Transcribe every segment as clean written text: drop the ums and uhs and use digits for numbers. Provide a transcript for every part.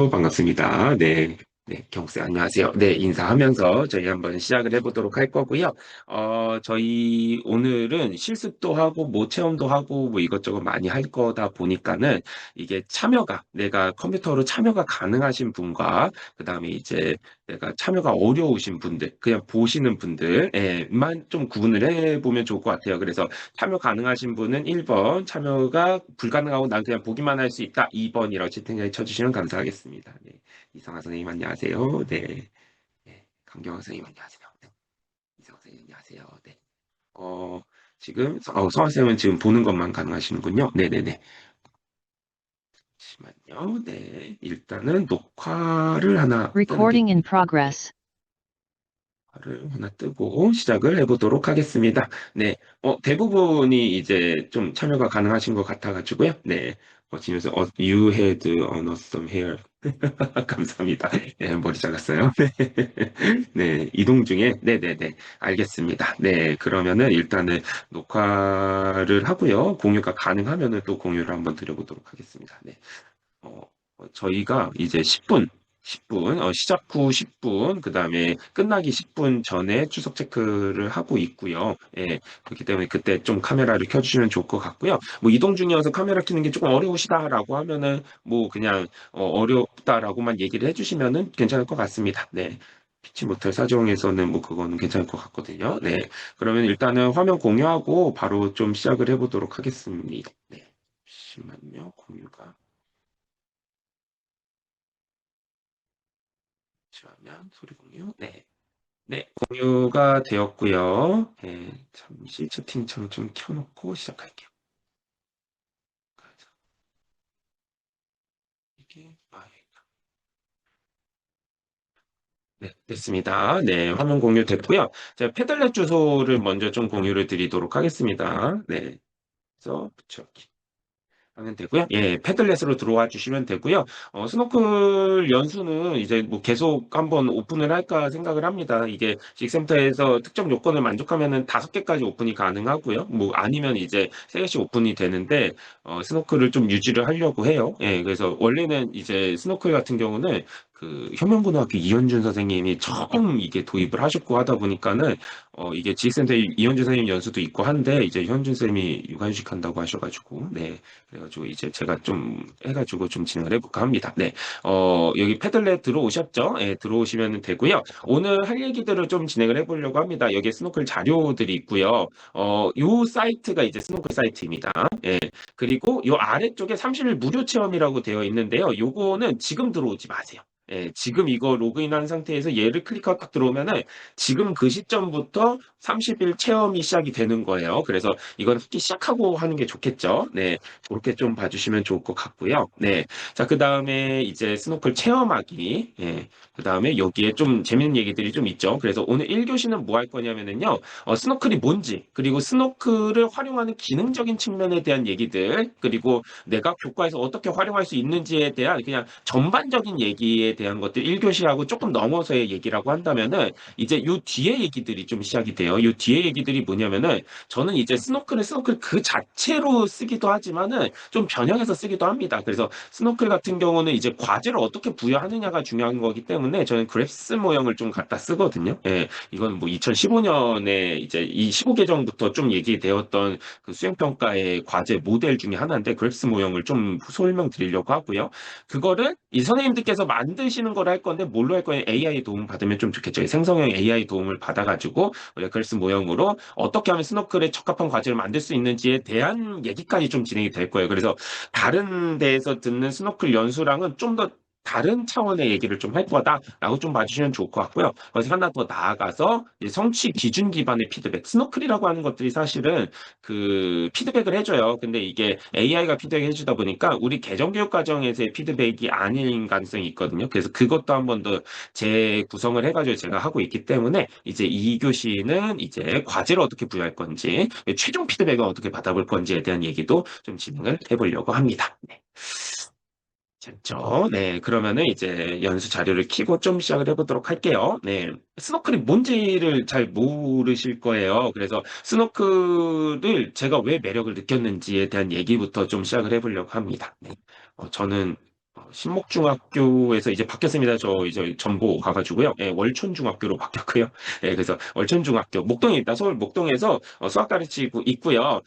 안녕하세요. 반갑습니다. 네. 네, 경쌤 안녕하세요. 네, 인사하면서 저희 한번 시작을 해보도록 할 거고요. 저희 오늘은 실습도 하고 뭐 체험도 하고 뭐 이것저것 많이 할 거다 보니까는 이게 참여가 내가 컴퓨터로 참여가 가능하신 분과 그다음에 이제 내가 참여가 어려우신 분들, 그냥 보시는 분들만 좀 구분을 해보면 좋을 것 같아요. 그래서 참여 가능하신 분은 1번, 참여가 불가능하고 난 그냥 보기만 할 수 있다 2번이라고 채팅창에 쳐주시면 감사하겠습니다. 네. 이성아 선생님 안녕하세요. 네. 네. 강경화 선생님 안녕하세요. 네. 이성아 선생님 안녕하세요. 네. 어, 지금 성아 쌤은 지금 보는 것만 가능하시는군요. 네네네. 잠시만요. 네. 일단은 녹화를 하나 뜨는 게 Recording in progress. 를 하나 뜨고 시작을 해보도록 하겠습니다. 네, 대부분이 이제 좀 참여가 가능하신 것 같아가지고요. 네, 지면서 you had on some hair. 감사합니다. 네, 머리 잘랐어요. 네, 이동 중에, 네네네, 알겠습니다. 네, 그러면은 일단은 녹화를 하고요. 공유가 가능하면은 또 공유를 한번 드려보도록 하겠습니다. 네. 어, 저희가 이제 10분, 시작 후 10분, 그 다음에 끝나기 10분 전에 추석 체크를 하고 있고요. 예, 그렇기 때문에 그때 좀 카메라를 켜주시면 좋을 것 같고요. 뭐 이동 중이어서 카메라 켜는 게 조금 어려우시다라고 하면은 뭐 그냥 어렵다라고만 얘기를 해주시면은 괜찮을 것 같습니다. 네. 피치 못할 사정에서는 뭐 그거는 괜찮을 것 같거든요. 네. 그러면 일단은 화면 공유하고 바로 좀 시작을 해보도록 하겠습니다. 네. 잠시만요. 공유가. 잠시만요. 소리 공유. 네. 네, 공유가 되었고요. 네, 잠시 채팅창 좀 켜놓고 시작할게요. 그래서 이게 네, 됐습니다. 네, 화면 공유 됐고요. 제가 패들렛 주소를 먼저 좀 공유를 드리도록 하겠습니다. 네, 그래서 붙여기. 하면 되고요. 예, 패들렛으로 들어와 주시면 되고요. 스노클 연수는 이제 뭐 계속 한번 오픈을 할까 생각을 합니다. 이게 직센터에서 특정 요건을 만족하면은 5개까지 오픈이 가능하고요. 뭐 아니면 이제 3개씩 오픈이 되는데 스노클을 좀 유지를 하려고 해요. 예, 그래서 원래는 이제 스노클 같은 경우는 그 현명고등학교 이현준 선생님이 처음 이게 도입을 하셨고 하다 보니까는 이게 지식센터에 이현준 선생님 연수도 있고 한데 이제 현준 쌤이 육아휴직 한다고 하셔가지고 네. 그래가지고 이제 제가 좀 해가지고 좀 진행을 해볼까 합니다. 네. 여기 패들렛 들어오셨죠? 예, 들어오시면 되고요. 오늘 할 얘기들을 좀 진행을 해보려고 합니다. 여기에 스노클 자료들이 있고요. 요 사이트가 이제 스노클 사이트입니다. 예. 그리고 요 아래쪽에 30일 무료 체험이라고 되어 있는데요. 요거는 지금 들어오지 마세요. 예, 지금 이거 로그인한 상태에서 얘를 클릭하고 딱 들어오면은 지금 그 시점부터 30일 체험이 시작이 되는 거예요. 그래서 이건 학기 시작하고 하는 게 좋겠죠. 네. 그렇게 좀 봐주시면 좋을 것 같고요. 네. 자, 그 다음에 이제 스노클 체험하기. 예. 그 다음에 여기에 좀 재밌는 얘기들이 좀 있죠. 그래서 오늘 1교시는 뭐 할 거냐면은요. 스노클이 뭔지, 그리고 스노클을 활용하는 기능적인 측면에 대한 얘기들, 그리고 내가 교과에서 어떻게 활용할 수 있는지에 대한 그냥 전반적인 얘기에 대한 것들 1교시하고 조금 넘어서의 얘기라고 한다면은 이제 요 뒤에 얘기들이 좀 시작이 돼요. 요 뒤에 얘기들이 뭐냐면은 저는 이제 스노클을 스노클 그 자체로 쓰기도 하지만은 좀 변형해서 쓰기도 합니다. 그래서 스노클 같은 경우는 이제 과제를 어떻게 부여하느냐가 중요한 거기 때문에 저는 그래프스 모형을 좀 갖다 쓰거든요. 예, 이건 뭐 2015년에 이제 이 15개정부터 좀 얘기되었던 그 수행평가의 과제 모델 중에 하나인데 그래프스 모형을 좀 설명드리려고 하고요. 그거를 이 선생님들께서 만드시는 걸 할 건데 뭘로 할 거예요? AI 도움 받으면 좀 좋겠죠. 생성형 AI 도움을 받아가지고 우리가 그래프스 모형으로 어떻게 하면 스노클에 적합한 과제를 만들 수 있는지에 대한 얘기까지 좀 진행이 될 거예요. 그래서 다른 데에서 듣는 스노클 연수랑은 좀 더 다른 차원의 얘기를 좀 할 거다라고 좀 봐주시면 좋을 것 같고요. 그래서 하나 더 나아가서 이제 성취 기준 기반의 피드백, 스노클이라고 하는 것들이 사실은 그 피드백을 해줘요. 근데 이게 AI가 피드백 해주다 보니까 우리 개정교육 과정에서의 피드백이 아닌 가능성이 있거든요. 그래서 그것도 한 번 더 재구성을 해가지고 제가 하고 있기 때문에 이제 2교시는 이제 과제를 어떻게 부여할 건지, 최종 피드백을 어떻게 받아볼 건지에 대한 얘기도 좀 진행을 해보려고 합니다. 네. 됐죠? 네, 그러면은 이제 연수 자료를 켜고 좀 시작을 해보도록 할게요. 네, 스노클이 뭔지를 잘 모르실 거예요. 그래서 스노클을 제가 왜 매력을 느꼈는지에 대한 얘기부터 좀 시작을 해보려고 합니다. 네, 저는 신목중학교에서 이제 바뀌었습니다. 저 이제 전보 가가지고요. 예, 월촌중학교로 바뀌었고요. 예, 그래서 월촌중학교 목동에 있다. 서울 목동에서 수학 가르치고 있고요.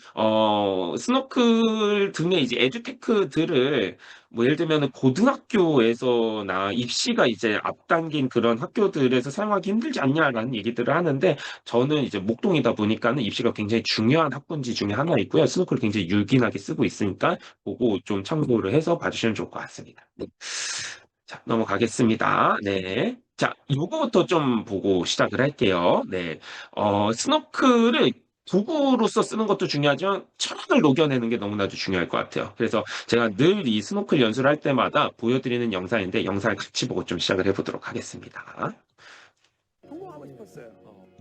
스노클 등의 이제 에듀테크들을 뭐 예를 들면 고등학교에서나 입시가 이제 앞당긴 그런 학교들에서 사용하기 힘들지 않냐라는 얘기들을 하는데 저는 이제 목동이다 보니까는 입시가 굉장히 중요한 학군지 중에 하나 있고요. 스노클을 굉장히 유긴하게 쓰고 있으니까 그거 좀 참고를 해서 봐주시면 좋을 것 같습니다. 네. 자, 넘어가겠습니다. 네. 자, 요거부터 좀 보고 시작을 할게요. 네. 스노클을 도구로서 쓰는 것도 중요하지만 철학을 녹여내는 게 너무나도 중요할 것 같아요. 그래서 제가 늘 이 스노클 연수를 할 때마다 보여드리는 영상인데 영상을 같이 보고 좀 시작을 해보도록 하겠습니다. 성공하고 싶었어요.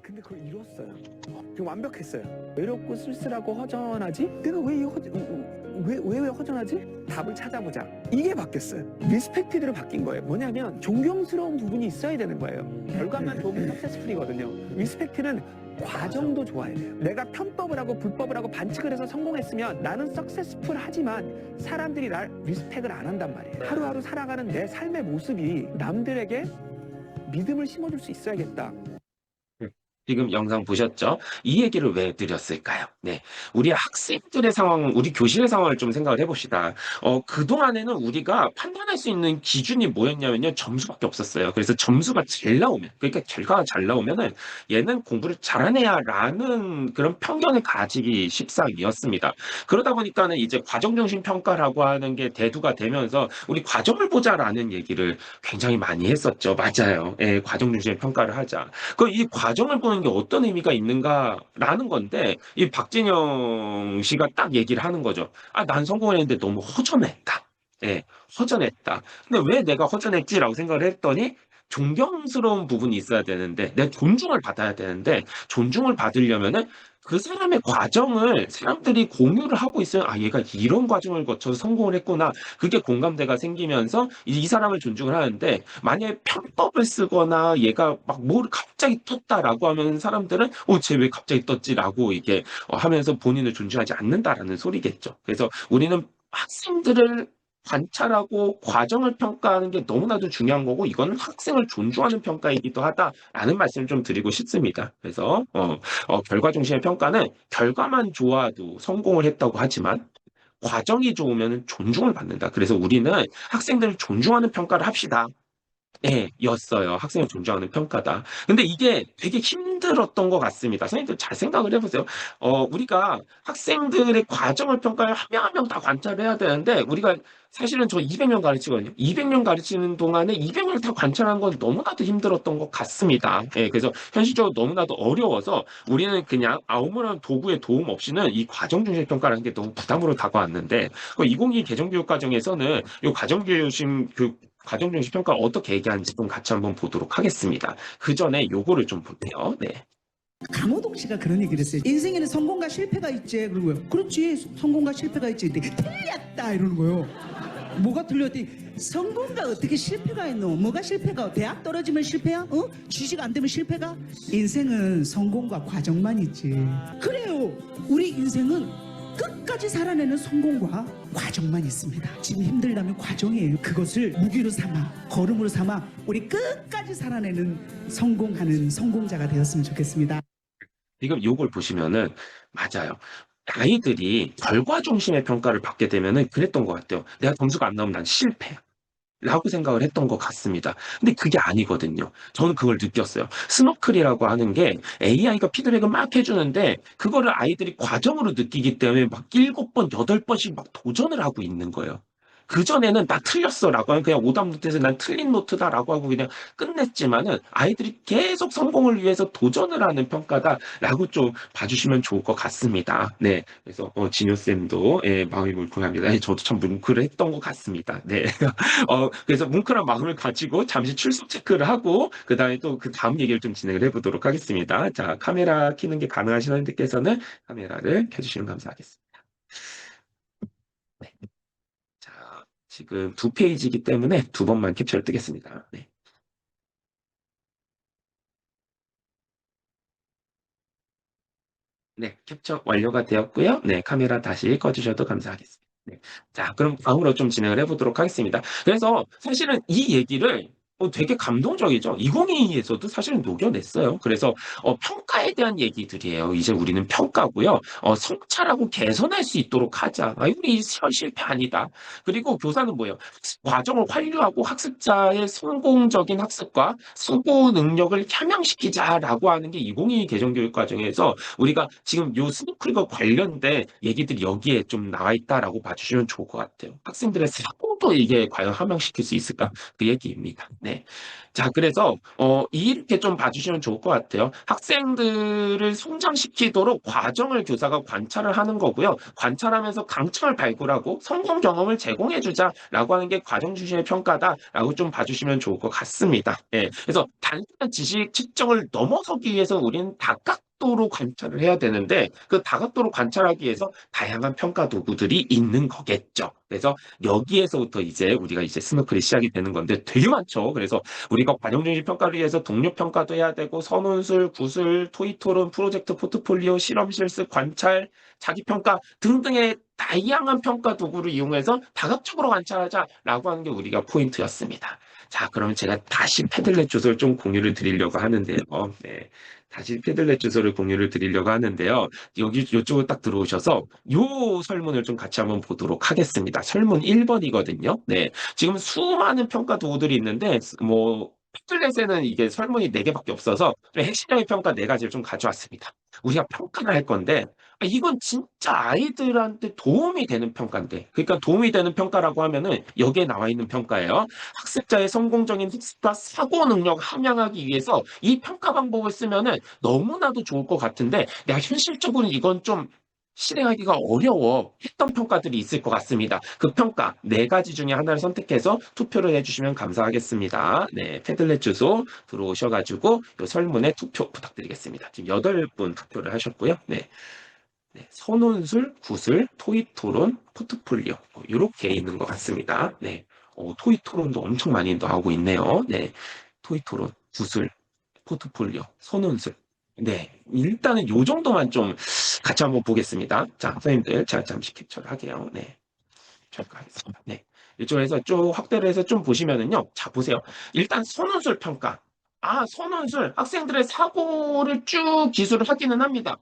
근데 그걸 이뤘어요. 지금 완벽했어요. 외롭고 쓸쓸하고 허전하지? 내가 왜 허전하지? 답을 찾아보자. 이게 바뀌었어요. 리스펙티드로 바뀐 거예요. 뭐냐면 존경스러운 부분이 있어야 되는 거예요. 결과만 좋으면 석세스풀이거든요. 리스펙트는 과정도 좋아야 돼요. 내가 편법을 하고 불법을 하고 반칙을 해서 성공했으면 나는 석세스풀 하지만 사람들이 날 리스펙을 안 한단 말이에요. 하루하루 살아가는 내 삶의 모습이 남들에게 믿음을 심어줄 수 있어야겠다. 지금 영상 보셨죠? 이 얘기를 왜 드렸을까요? 네. 우리 학생들의 상황, 우리 교실의 상황을 좀 생각을 해봅시다. 그동안에는 우리가 판단할 수 있는 기준이 뭐였냐면요. 점수밖에 없었어요. 그래서 점수가 잘 나오면, 그러니까 결과가 잘 나오면은 얘는 공부를 잘하네 야라는 그런 편견을 가지기 십상이었습니다. 그러다 보니까는 이제 과정중심 평가라고 하는 게 대두가 되면서 우리 과정을 보자라는 얘기를 굉장히 많이 했었죠. 맞아요. 예, 과정중심 평가를 하자. 이 과정을 보는 게 어떤 의미가 있는가라는 건데, 이 박진영 씨가 딱 얘기를 하는 거죠. 아, 난 성공을 했는데 너무 허전했다. 예, 허전했다. 근데 왜 내가 허전했지라고 생각을 했더니, 존경스러운 부분이 있어야 되는데, 내 존중을 받아야 되는데, 존중을 받으려면은 그 사람의 과정을 사람들이 공유를 하고 있어요. 아, 얘가 이런 과정을 거쳐서 성공을 했구나. 그게 공감대가 생기면서 이 사람을 존중을 하는데 만약에 편법을 쓰거나 얘가 막 뭘 갑자기 떴다라고 하면 사람들은 쟤 왜 갑자기 떴지라고 이게 하면서 본인을 존중하지 않는다라는 소리겠죠. 그래서 우리는 학생들을 관찰하고 과정을 평가하는 게 너무나도 중요한 거고 이거는 학생을 존중하는 평가이기도 하다라는 말씀을 좀 드리고 싶습니다. 그래서 결과 중심의 평가는 결과만 좋아도 성공을 했다고 하지만 과정이 좋으면 존중을 받는다. 그래서 우리는 학생들을 존중하는 평가를 합시다. 예, 였어요. 학생을 존중하는 평가다. 근데 이게 되게 힘들었던 것 같습니다. 선생님들 잘 생각을 해보세요. 우리가 학생들의 과정을 평가를 한 명 한 명 다 관찰해야 되는데, 우리가 사실은 저 200명 가르치거든요. 200명 가르치는 동안에 200명을 다 관찰하는 건 너무나도 힘들었던 것 같습니다. 예, 그래서 현실적으로 너무나도 어려워서 우리는 그냥 아무런 도구의 도움 없이는 이 과정 중심 평가라는 게 너무 부담으로 다가왔는데, 2022 개정교육 과정에서는 이 과정 중심 평가를 어떻게 얘기하는지 좀 같이 한번 보도록 하겠습니다. 그 전에 요거를 좀 볼게요. 네. 강호동 씨가 그런 얘기를 했어요. 인생에는 성공과 실패가 있지. 그러고요. 그렇지. 성공과 실패가 있지. 근데 틀렸다 이러는 거예요. 뭐가 틀렸지? 성공과 어떻게 실패가 있노? 뭐가 실패가? 대학 떨어지면 실패야? 취직 안 되면 실패가? 인생은 성공과 과정만 있지. 그래요. 우리 인생은 끝까지 살아내는 성공과 과정만 있습니다. 지금 힘들다면 과정이에요. 그것을 무기로 삼아, 걸음으로 삼아 우리 끝까지 살아내는 성공하는 성공자가 되었으면 좋겠습니다. 지금 요걸 보시면은 맞아요. 아이들이 결과 중심의 평가를 받게 되면은 그랬던 것 같아요. 내가 점수가 안 나오면 난 실패야. 라고 생각을 했던 것 같습니다. 근데 그게 아니거든요. 저는 그걸 느꼈어요. 스노클이라고 하는 게 AI가 피드백을 막 해주는데 그거를 아이들이 과정으로 느끼기 때문에 막 7번, 8번씩 막 도전을 하고 있는 거예요. 그전에는 나 틀렸어라고 하면 그냥 오답 노트에서 난 틀린 노트다라고 하고 그냥 끝냈지만은 아이들이 계속 성공을 위해서 도전을 하는 평가다라고 좀 봐주시면 좋을 것 같습니다. 네. 그래서 진효 쌤도 예, 마음이 물컹합니다. 예, 저도 참 뭉클했던 것 같습니다. 네. 그래서 뭉클한 마음을 가지고 잠시 출석 체크를 하고 그다음에 또 그 다음 얘기를 좀 진행을 해보도록 하겠습니다. 자, 카메라 켜는 게 가능하신 분들께서는 카메라를 켜주시면 감사하겠습니다. 네. 자, 지금 2페이지이기 때문에 2번만 캡처를 뜨겠습니다. 네. 네, 캡처 완료가 되었고요. 네, 카메라 다시 꺼주셔도 감사하겠습니다. 네. 자, 그럼 다음으로 좀 진행을 해보도록 하겠습니다. 그래서 사실은 이 얘기를 되게 감동적이죠. 2022에서도 사실은 녹여냈어요. 그래서 평가에 대한 얘기들이에요. 이제 우리는 평가고요. 성찰하고 개선할 수 있도록 하자. 아, 우리 실패 아니다. 그리고 교사는 뭐예요? 과정을 완료하고 학습자의 성공적인 학습과 수고 능력을 향양시키자라고 하는 게 2022 개정교육 과정에서 우리가 지금 요 스노클과 관련된 얘기들이 여기에 좀 나와 있다라고 봐주시면 좋을 것 같아요. 학생들의 사고도 이게 과연 함양시킬 수 있을까? 그 얘기입니다. 네. 자, 그래서 이렇게 좀 봐주시면 좋을 것 같아요. 학생들을 성장시키도록 과정을 교사가 관찰을 하는 거고요. 관찰하면서 강점을 발굴하고 성공 경험을 제공해주자라고 하는 게 과정 중심의 평가다라고 좀 봐주시면 좋을 것 같습니다. 예. 그래서 단순한 지식 측정을 넘어서기 위해서 우리는 다각도로 관찰을 해야 되는데 그 다각도로 관찰하기 위해서 다양한 평가 도구들이 있는 거겠죠. 그래서 여기에서부터 이제 우리가 이제 스노클이 시작이 되는 건데 되게 많죠. 그래서 우리가 과정 중심 평가를 위해서 동료 평가도 해야 되고 선원술, 구술, 토익 토론, 프로젝트 포트폴리오, 실험 실습, 관찰, 자기 평가 등등의 다양한 평가 도구를 이용해서 다각적으로 관찰하자라고 하는 게 우리가 포인트였습니다. 자, 그러면 제가 다시 패들렛 주소를 좀 공유를 드리려고 하는데요. 네. 다시 패들렛 주소를 공유를 드리려고 하는데요. 여기 이쪽으로 딱 들어오셔서 요 설문을 좀 같이 한번 보도록 하겠습니다. 설문 1번이거든요. 네. 지금 수많은 평가 도구들이 있는데 뭐 패들렛에는 이게 설문이 4개밖에 없어서 좀 핵심적인 평가 4가지를 좀 가져왔습니다. 우리가 평가를 할 건데 이건 진짜 아이들한테 도움이 되는 평가인데 그러니까 도움이 되는 평가라고 하면은 여기에 나와 있는 평가예요. 학습자의 성공적인 학습과 사고 능력 함양하기 위해서 이 평가 방법을 쓰면은 너무나도 좋을 것 같은데 내가 현실적으로 이건 좀 실행하기가 어려워 했던 평가들이 있을 것 같습니다. 그 평가 4가지 중에 하나를 선택해서 투표를 해주시면 감사하겠습니다. 네, 패들렛 주소 들어오셔가지고 이 설문에 투표 부탁드리겠습니다. 지금 8분 투표를 하셨고요. 네. 네, 선논술, 구술, 토익 토론, 포트폴리오 이렇게 있는 것 같습니다. 네, 토익 토론도 엄청 많이 나오고 있네요. 네, 토익 토론, 구술, 포트폴리오, 선논술. 네, 일단은 요 정도만 좀 같이 한번 보겠습니다. 자, 선생님들, 제가 잠시 캡처를 하게요. 네, 캡처하겠습니다. 네, 이쪽에서 쭉 확대를 해서 좀 보시면은요. 자, 보세요. 일단 선논술 평가. 아, 선논술 학생들의 사고를 쭉 기술을 하기는 합니다.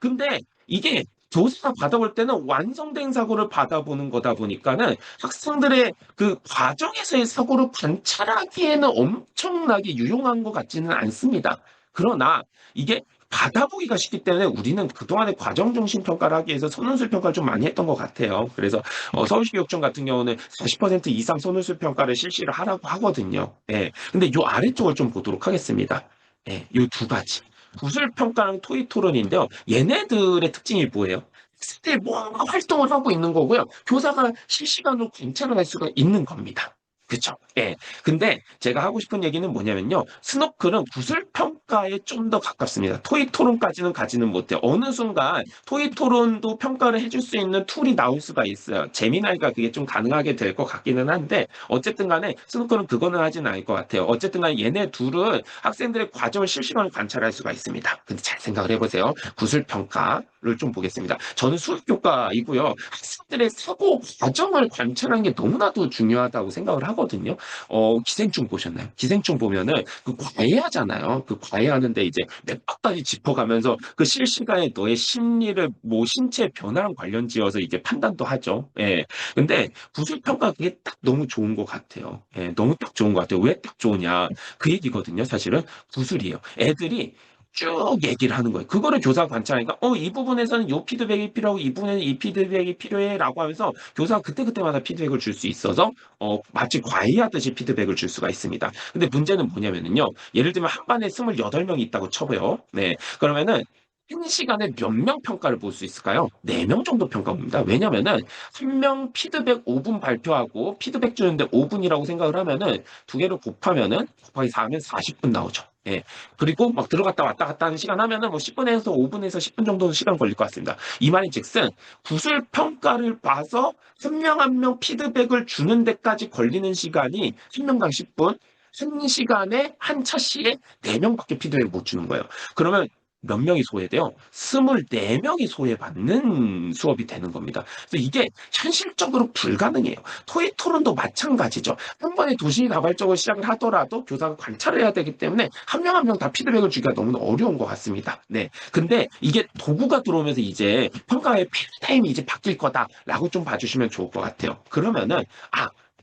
근데 이게 교사가 받아볼 때는 완성된 사고를 받아보는 거다 보니까는 학생들의 그 과정에서의 사고를 관찰하기에는 엄청나게 유용한 것 같지는 않습니다. 그러나 이게 받아보기가 쉽기 때문에 우리는 그동안에 과정 중심 평가를 하기 위해서 선논술 평가를 좀 많이 했던 것 같아요. 그래서 서울시 교육청 같은 경우는 40% 이상 선논술 평가를 실시를 하라고 하거든요. 예. 근데 요 아래쪽을 좀 보도록 하겠습니다. 예, 요 2가지. 구술 평가랑 토익 토론인데요. 얘네들의 특징이 뭐예요? 학생들이 뭔가 활동을 하고 있는 거고요. 교사가 실시간으로 관찰을 할 수가 있는 겁니다. 그쵸? 예. 근데 제가 하고 싶은 얘기는 뭐냐면요. 스노클은 구술 평가에 좀 더 가깝습니다. 토익 토론까지는 가지는 못해요. 어느 순간 토익 토론도 평가를 해줄 수 있는 툴이 나올 수가 있어요. 재미나이가 그게 좀 가능하게 될 것 같기는 한데 어쨌든 간에 스노클은 그거는 하지는 않을 것 같아요. 어쨌든 간에 얘네 둘은 학생들의 과정을 실시간으로 관찰할 수가 있습니다. 근데 잘 생각을 해보세요. 구술 평가를 좀 보겠습니다. 저는 수학교과이고요. 학생들의 사고 과정을 관찰하는 게 너무나도 중요하다고 생각을 하거든요. 기생충 보셨나요? 기생충 보면은 그 과외하잖아요. 그 과외하는데 이제 몇 바까지 짚어가면서 그 실시간에 너의 심리를 뭐 신체 변화랑 관련 지어서 이제 판단도 하죠. 예. 근데 구술 평가 그게 딱 너무 좋은 것 같아요. 예, 너무 딱 좋은 것 같아요. 왜 딱 좋으냐? 그 얘기거든요. 사실은 구술이에요. 애들이 쭉 얘기를 하는 거예요. 그거를 교사가 관찰하니까 이 부분에서는 요 피드백이 필요하고 이 부분에는 이 피드백이 필요해라고 하면서 교사가 그때그때마다 피드백을 줄 수 있어서 마치 과외하듯이 피드백을 줄 수가 있습니다. 근데 문제는 뭐냐면은요. 예를 들면 한 반에 28명이 있다고 쳐봐요. 네. 그러면은 한 시간에 몇 명 평가를 볼 수 있을까요? 4명 정도 평가 봅니다. 왜냐면은 한 명 피드백 5분 발표하고 피드백 주는데 5분이라고 생각을 하면은 두 개를 곱하면은 곱하기 4하면 40분 나오죠. 예. 그리고 막 들어갔다 왔다 갔다 하는 시간 하면은 뭐 10분에서 5분에서 10분 정도는 시간 걸릴 것 같습니다. 이 말인즉슨 구술 평가를 봐서 한 명 한 명 피드백을 주는 데까지 걸리는 시간이 한 명당 10분, 한 시간에 한 차시에 4명밖에 피드백을 못 주는 거예요. 그러면 몇 명이 소외돼요? 24명이 소외받는 수업이 되는 겁니다. 그래서 이게 현실적으로 불가능해요. 토익 토론도 마찬가지죠. 한 번에 도시다발적으로 시작을 하더라도 교사가 관찰을 해야 되기 때문에 한 명 한 명 다 피드백을 주기가 너무 어려운 것 같습니다. 네. 근데 이게 도구가 들어오면서 이제 평가의 패러다임이 이제 바뀔 거다라고 좀 봐주시면 좋을 것 같아요. 그러면은,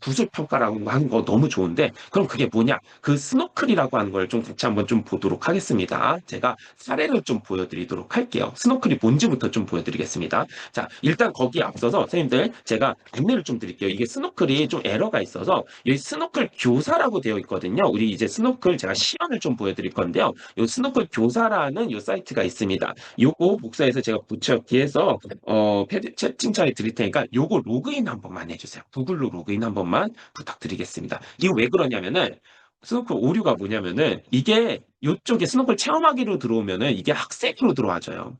구술평가라고 하는 거 너무 좋은데, 그럼 그게 뭐냐? 그 스노클이라고 하는 걸 좀 같이 한번 좀 보도록 하겠습니다. 제가 사례를 좀 보여드리도록 할게요. 스노클이 뭔지부터 좀 보여드리겠습니다. 자, 일단 거기에 앞서서 선생님들 제가 안내를 좀 드릴게요. 이게 스노클이 좀 에러가 있어서 여기 스노클 교사라고 되어 있거든요. 우리 이제 스노클 제가 시연을 좀 보여드릴 건데요. 이 스노클 교사라는 이 사이트가 있습니다. 요거 복사해서 제가 붙여기해서 채팅창에 드릴 테니까 요거 로그인 한 번만 해주세요. 구글로 로그인 한 번만 부탁드리겠습니다. 이거 왜 그러냐면은 스노클 오류가 뭐냐면은 이게 요쪽에 스노클 체험하기로 들어오면은 이게 학생으로 들어와져요.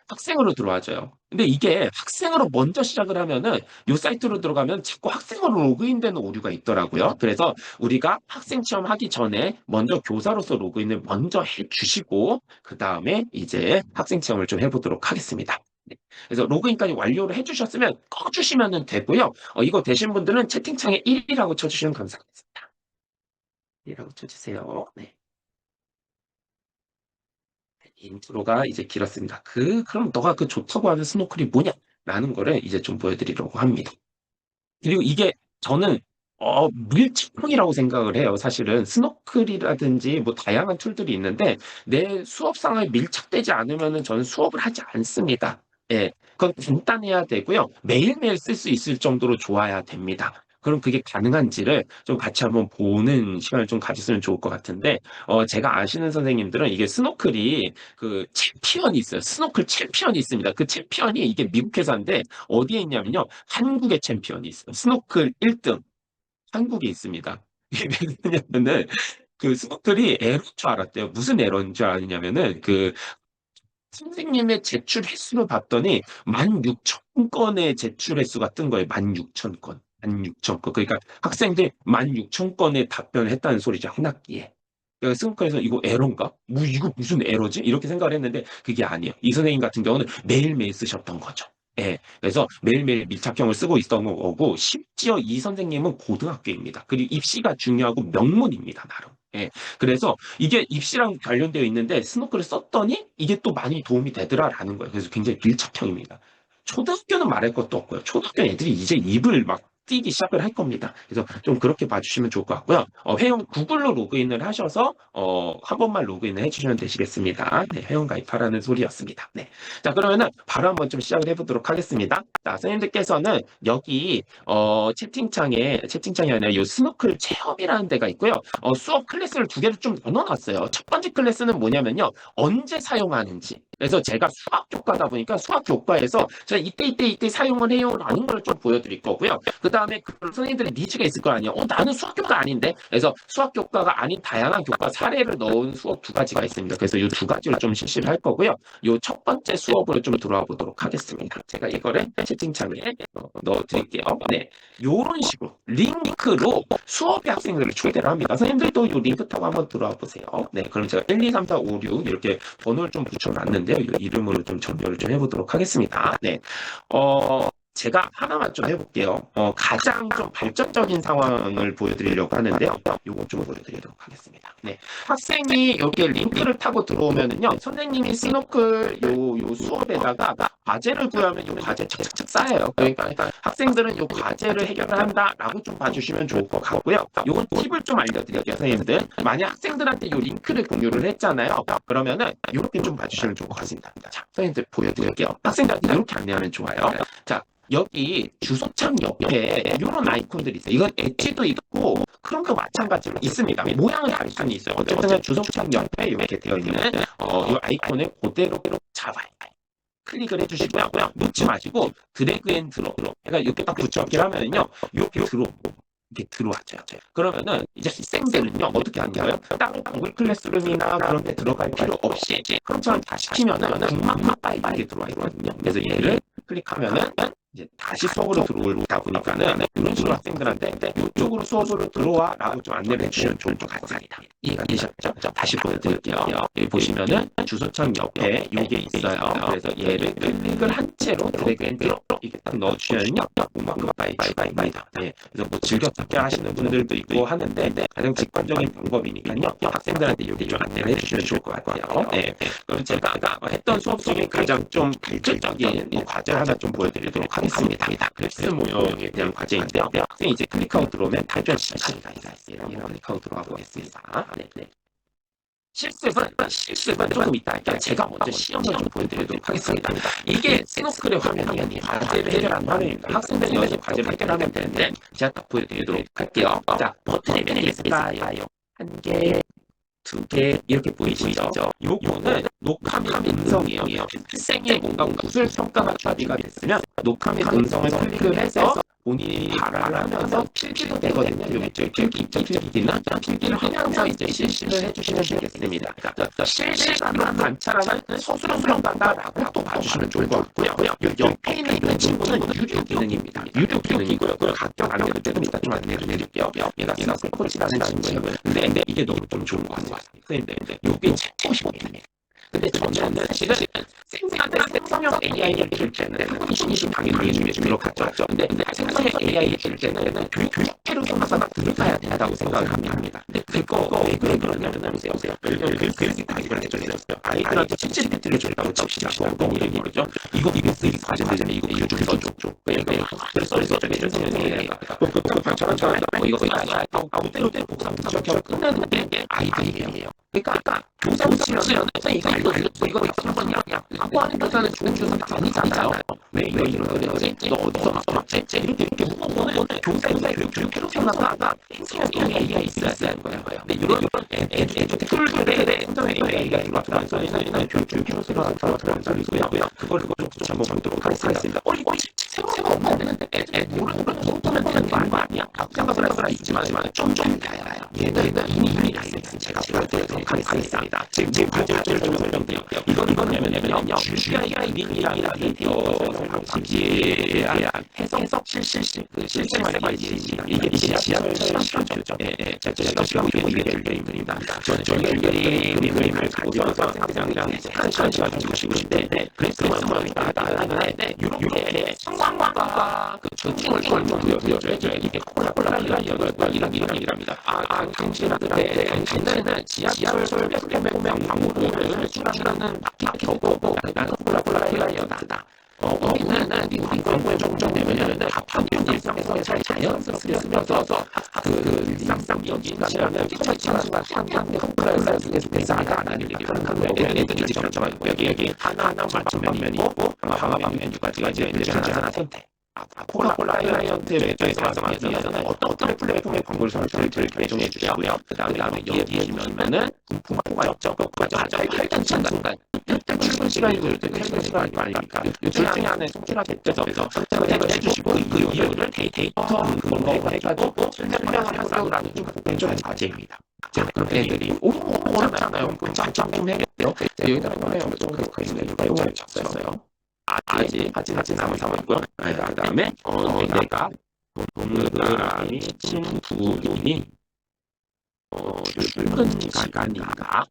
학생으로 들어와져요. 근데 이게 학생으로 먼저 시작을 하면은 요 사이트로 들어가면 자꾸 학생으로 로그인되는 오류가 있더라고요. 그래서 우리가 학생 체험하기 전에 먼저 교사로서 로그인을 먼저 해주시고 그 다음에 이제 학생 체험을 좀 해보도록 하겠습니다. 네. 그래서 로그인까지 완료를 해주셨으면 꺼주시면 되고요. 이거 되신 분들은 채팅창에 1이라고 쳐주시면 감사하겠습니다. 1이라고 쳐주세요. 네. 인트로가 이제 길었습니다. 그럼 너가 그 좋다고 하는 스노클이 뭐냐? 라는 거를 이제 좀 보여드리려고 합니다. 그리고 이게 저는 밀집형이라고 생각을 해요. 사실은 스노클이라든지 뭐 다양한 툴들이 있는데 내 수업 상황에 밀착되지 않으면은 저는 수업을 하지 않습니다. 예, 그건 간단해야 되고요. 매일매일 쓸 수 있을 정도로 좋아야 됩니다. 그럼 그게 가능한지를 좀 같이 한번 보는 시간을 좀 가졌으면 좋을 것 같은데, 제가 아시는 선생님들은 이게 스노클이 그 챔피언이 있어요. 스노클 챔피언이 있습니다. 그 챔피언이 이게 미국 회사인데 어디에 있냐면요. 한국의 챔피언이 있어요. 스노클 1등. 한국에 있습니다. 이게 왜 그러냐면은 그 스노클이 에러인 줄 알았대요. 무슨 에러인 줄 아느냐면은 그 선생님의 제출 횟수를 봤더니 16,000건의 제출 횟수가 뜬 거예요. 16,000건. 16,000건. 그러니까 학생들 16,000건의 답변을 했다는 소리죠. 한 학기에. 그러니까 스노클에서 이거 에러인가? 이거 무슨 에러지? 이렇게 생각을 했는데 그게 아니에요. 이 선생님 같은 경우는 매일매일 쓰셨던 거죠. 예. 그래서 매일매일 밀착형을 쓰고 있었던 거고, 심지어 이 선생님은 고등학교입니다. 그리고 입시가 중요하고 명문입니다, 나름. 예. 그래서 이게 입시랑 관련되어 있는데 스노클을 썼더니 이게 또 많이 도움이 되더라라는 거예요. 그래서 굉장히 밀착형입니다. 초등학교는 말할 것도 없고요. 초등학교 애들이 이제 입을 막 뛰기 시작을 할 겁니다. 그래서 좀 그렇게 봐주시면 좋을 것 같고요. 회원 구글로 로그인을 하셔서 한 번만 로그인을 해주시면 되시겠습니다. 네, 회원 가입하라는 소리였습니다. 네, 자 그러면은 바로 한번 좀 시작을 해보도록 하겠습니다. 자, 선생님들께서는 여기 채팅창이 아니라 이 스노클 체험이라는 데가 있고요. 수업 클래스를 두 개를 좀 나눠놨어요. 첫 번째 클래스는 뭐냐면요, 언제 사용하는지. 그래서 제가 수학 교과다 보니까 수학 교과에서 제가 이때 사용을 해요라는 걸 좀 보여드릴 거고요. 그 다음에 그 선생님들의 니즈가 있을 거 아니에요. 나는 수학 교과 아닌데. 그래서 수학 교과가 아닌 다양한 교과 사례를 넣은 수업 두 가지가 있습니다. 그래서 이 두 가지를 좀 실시를 할 거고요. 이 첫 번째 수업으로 좀 들어와 보도록 하겠습니다. 제가 이거를 채팅창에 넣어드릴게요. 네, 이런 식으로 링크로 수업의 학생들을 초대를 합니다. 선생님들도 이 링크 타고 한번 들어와 보세요. 네, 그럼 제가 1, 2, 3, 4, 5, 6 이렇게 번호를 좀 붙여놨는데요. 이 이름으로 좀 정렬을 좀 해보도록 하겠습니다. 네, 제가 하나만 좀 해볼게요. 가장 좀 발전적인 상황을 보여드리려고 하는데요. 요거 좀 보여드리도록 하겠습니다. 네. 학생이 이렇게 링크를 타고 들어오면은요, 선생님이 스노클 요 수업에다가 과제를 구하면 요 과제 착착착 쌓여요. 그러니까 학생들은 요 과제를 해결을 한다라고 좀 봐주시면 좋을 것 같고요. 요건 팁을 좀 알려드릴게요, 선생님들. 만약 학생들한테 요 링크를 공유를 했잖아요. 그러면은 이렇게 좀 봐주시면 좋을 것 같습니다. 자, 선생님들 보여드릴게요. 학생들한테 이렇게 안내하면 좋아요. 자, 여기 주소창 옆에 이런 아이콘들이 있어요. 이건 엣지도 있고 그런 거 마찬가지로 있습니다. 모양은 다를 수는 있어요. 어쨌든 주소창 옆에 이렇게 되어 있는 이 아이콘을 그대로 잡아요. 클릭을 해주시고요. 놓지 마시고 드래그 앤 드롭. 그러니까 이렇게 딱 붙여넣기를 하면요, 이렇게 들어왔죠. 그러면은 이제 학생들은요 어떻게 하냐요? 다른 구글 클래스룸이나 그런 데 들어갈 필요 없이 그럼처럼 다 시키면은 금방 이렇게 들어와 있거든요. 그래서 얘를 클릭하면은 이제 다시 수업으로 들어오다 보니까는 이런 식으로 학생들한테 이쪽으로 수업으로 들어와라고 좀 안내를 해주시면 좋을 것 같습니다. 이해가 되셨죠? 다시 보여드릴게요. 여기 보시면은 주소창 옆에 이게 있어요. 그래서 얘를 클릭을 한 채로 드래그 앤 드롭 이렇게 딱 넣어주시면요. 문방구 바이 추가입니다. 네. 그래서 뭐 즐겁게 하시는 분들도 있고 하는데 가장 직관적인 방법이니까요. 학생들한테 이렇게 좀 안내를 해주시면 좋을 것 같아요. 네. 그럼 제가 했던 수업 중에 가장 좀 발전적인 과제를 하나 좀 보여드리도록 하겠습니다. 그래프 모형에 대한 과제인데요. 학생이 이제 클릭하고 들어오면 발전 시간이 있어요. 클릭하고 들어가 보겠습니다. 네. 실습은 조금 이따 할게요. 제가 먼저 시험을 좀 보여드리도록 하겠습니다. 이게 시노스크랩 화면이 과제를 해결하는 화면입니다. 학생들이 여기서 과제를 해결하면 되는데 제가 딱 보여드리도록 할게요. 자, 버튼이 몇 개 있을까요? 1개, 2개 이렇게 보이시죠? 요거는 녹화 및 음성이에요. 학생의 뭔가 구술 평가가 준비가 됐으면 녹화 및 음성을 클릭을 해서 본인이 말하면서 필기도 되거든요. 여기 필기는 필기를 하면서 이제 실시를 해주시면 되겠습니다. 실시간으로 관찰하는 서술형 평가라고 또 봐주시면 좋을 것 같고요. 옆에 있는 친구는 유료 기능입니다. 유료 기능이고요. 그걸 각각 안내를 조금 이따 좀 안내를 드릴게요. 얘가 스나스 코치라는 친구예요. 근데 이게 너무 좀 좋은 것 같습니다. 근데 이게 채팅 55입니다. 근데 저는 사실은 생성한테 생성형 AI를 줄 때는 한국인이 좀 당연히 중에 들어갔죠. 근데 생성형 AI를 줄 때는 교육회로 통해서 들어가야 된다고 생각을 합니다. 근데 그거 왜 그러냐면 보세요. 교육이 과제를 해줬어요. 아이들한테 챗GPT를 줬다고 칩시다. 어떤 일이 뭐죠? 이거 쓰기 과제되잖아요. 이거 좀 써줘. 왜 써줘? 해주세요. AI가. 복잡 방처럼 이거 아무 때로 복잡 끝나는 게 아이들이에요. 그러니까 교사 치료는 이거 한번이야 하고 하는 교사는 좋은 교사가 아니잖아요. 왜 이런 거지? 너 어디서 막지? 이렇게 물어보는 교사의 교육회로 생각하다가 생성형 AI가 있어야 되는 거예요. 근데 이런 툴들에 생성형 AI가 들어가서는 교육회로 생각하는 소리고요. 그걸 좀 한번 보도록 하겠습니다. 이거 생각 없는데 모르는 거 아니야? 생각을 할 있지만 좀 달라요. 얘는 이미 라이센스 제가 보여드리도록 하겠습니다. 지금 과제를 좀 설명드릴게요. 이건 뭐냐면요. GI랑 방식에 해석 실제 말이지. 이게 시험을 시험표죠. 시험 그림입니다. 저는 그림을 가지고 학생들이랑 한 시간 가지고 보시고 싶은데 그래서 나타나는데 이렇게 상관과 그 전중을 보여줘야죠. 이게 콜라보라이랍니다. 당신한테 지하철 설명에 보면 광고를 출하는 바퀴하고 나는 콜라보라이랍니다. 우리는 광고에 적정되면 가판된 일상에서 잘 자연스럽게 쓰면서 그 일상상 여기는 시간을 끼쳐지는 순간 한개 컴플라이를 계속 대상하다 안 하는 얘기를 하는 거예요. 애들이 정정하고 여기 하나하나 맞춤면이 있고 방합 메뉴까지가 이제 하나 선택. 콜라보라이언트 매장에서 어떤 플랫폼의 광고를 선택을 배정해 주시고요. 그 다음에 여기에 보시면은 부품화가 없죠. 가장 활단 순간 일단 출근 시간이 퇴근 시간이 아니니까 둘 중에 하나에 송출하게 돼서 선택을 해주시고 그 이유를 데이터 근거로 해가지고 설명을 하라는 좀 복잡한 과제입니다. 그렇게 애들이 오잖아요. 그럼 짬짬 좀 해야겠대요. 여기다 보면 좀 내용을 적었어요. 하진 않은 상황이고요. 그 다음에 내가 동그라미 친구들이 출근 시간인가?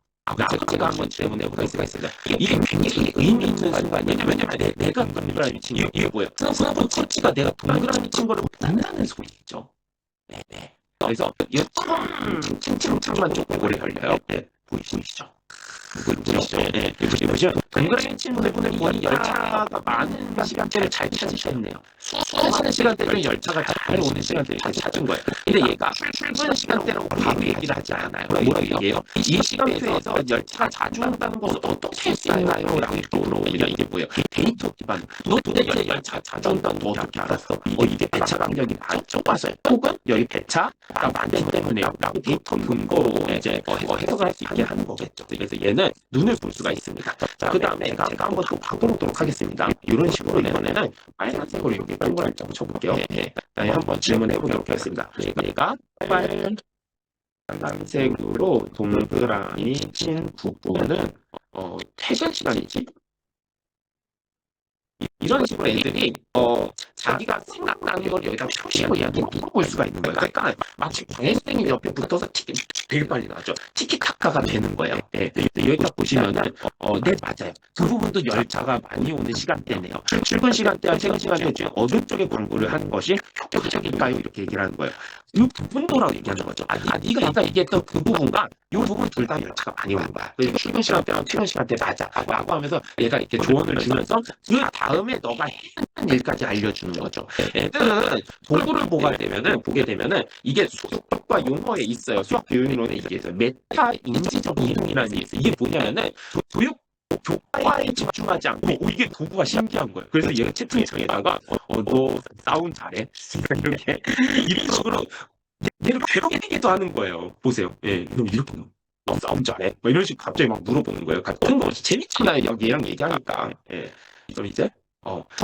제가 한번 질문해볼 수가 있습니다. 이게 굉장히 의미 있는 순간이에요. 왜냐면 내가 동그라미 친구 이게 뭐예요? 스나프 코치가 내가 동그라미 친구를 못한다는 소리죠. 네. 그래서 칭칭만 조금 오래 걸려요. 네, 보이시죠? 보이시죠? 네, 보시면 동그라미 친구들분은 이 열차가 많은 시간대를 잘 찾으셨네요. 수많은 시간대를 열차가 잘 오는 시간대를 잘 찾은 거예요. 근데 얘가 출근 시간대라고 바로 얘기를 하지 않아요. 뭐라고 얘기해요? 이 시간대에서 열차가 자주 온다는 것을 어떻게 할 수 있나요? 라고 물어보면 이게 뭐예요? 데이터 기반. 너 도대체 열차가 자주 온다는 거 어떻게 알았어? 이게 배차 간격이 많죠? 왔어요. 혹은 여기 배차가 많기 때문에요. 라고 데이터 근거로 이제 해석을 할 수 있게 하는 거겠죠. 그래서 얘는 눈을 볼 수가 있습니다. 자, 그 다음에 제가 한번 또 바꿔보도록 하겠습니다. 이런 식으로 이번에는 빨간색으로 이렇게 동그라미 쳐볼게요. 네, 한번 질문해보도록 하겠습니다. 얘가 빨간색으로 동그라미 친 부분은 퇴근 시간이지? 이런 식으로 애들이 자기가 생각나는 걸 여기다 표시하고 이야기 물어볼 수가 있는 거예요. 그러니까 마치 광해 선생님 옆에 붙어서 되게 빨리 나왔죠. 티키타카가 되는 거예요. 예, 여기다 보시면은 네 맞아요. 그 부분도 열차가 많이 오는 시간대네요. 출근 시간대와 퇴근 시간대 중에 어느 쪽에 광고를 하는 것이 효과적일까요? 이렇게 얘기를 하는 거예요. 이 부분도라고 얘기하는 거죠. 네가 아까 얘기했던 그 부분과 이 부분 둘 다 열차가 많이 오는 거야. 그래서 출근 시간대와 퇴근 시간대 맞아. 라고 하면서 얘가 이렇게 조언을 주면서 그 다음에 너가 해야 하는 일까지 알려주는 거죠. 애들은 도구를 보게 되면은 이게 수학과 용어에 있어요. 수학 교육이론에 이게 있어요. 메타 인지적 이동이라는 게 있어요. 이게 뭐냐면은 교육 교과에 집중하지 않고 이게 도구가 신기한 거예요. 그래서 얘가 채팅창에다가 너 싸움 잘해? 이렇게 이런 식으로 얘를 괴롭히기도 하는 거예요. 보세요. 예, 너 이렇게 너 싸움 잘해? 뭐 이런 식으로 갑자기 막 물어보는 거예요. 뜬금없이 재밌잖아요. 얘랑 얘기하니까. 예. 그럼 이제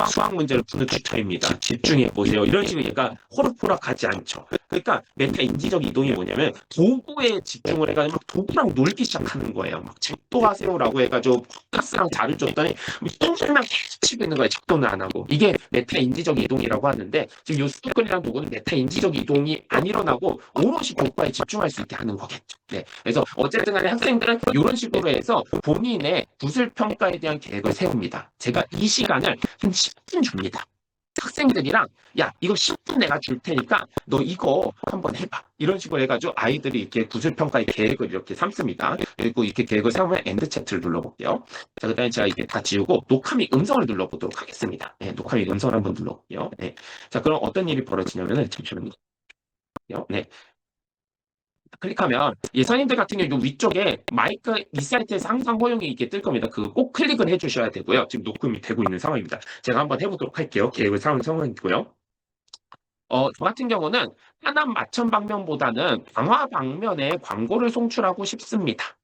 수학 문제를 푸는 튜터입니다. 집중해 보세요. 이런 식으로 얘가 호락호락하지 않죠. 그러니까 메타 인지적 이동이 뭐냐면 도구에 집중을 해가지고 막 도구랑 놀기 시작하는 거예요. 막 책도 하세요라고 해가지고 포커스랑 자를 줬더니 똥줄만 계속 치고 있는 거예요. 책도는 안 하고. 이게 메타 인지적 이동이라고 하는데 지금 요 스토클이라는 도구는 메타 인지적 이동이 안 일어나고 오롯이 교과에 집중할 수 있게 하는 거겠죠. 네. 그래서 어쨌든 간에 학생들은 이런 식으로 해서 본인의 구술 평가에 대한 계획을 세웁니다. 제가 이 시간을 한 10분 줍니다. 학생들이랑 야 이거 10분 내가 줄 테니까 너 이거 한번 해봐. 이런 식으로 해가지고 아이들이 이렇게 구술평가의 계획을 이렇게 삼습니다. 그리고 이렇게 계획을 세우면 엔드 차트를 눌러볼게요. 자, 그 다음에 제가 이게 다 지우고 녹화믹 음성을 눌러보도록 하겠습니다. 네, 녹화믹 음성을 한번 눌러볼게요. 네. 자, 그럼 어떤 일이 벌어지냐면은 잠시만요. 네. 클릭하면 선생님들 같은 경우 위쪽에 마이크 이 사이트에서 항상 허용이 있게 뜰 겁니다. 그 꼭 클릭을 해주셔야 되고요. 지금 녹음이 되고 있는 상황입니다. 제가 한번 해보도록 할게요. 계획을 세운 상황이고요. 저 같은 경우는 하남 맞춤 방면보다는 방화 방면에 광고를 송출하고 싶습니다.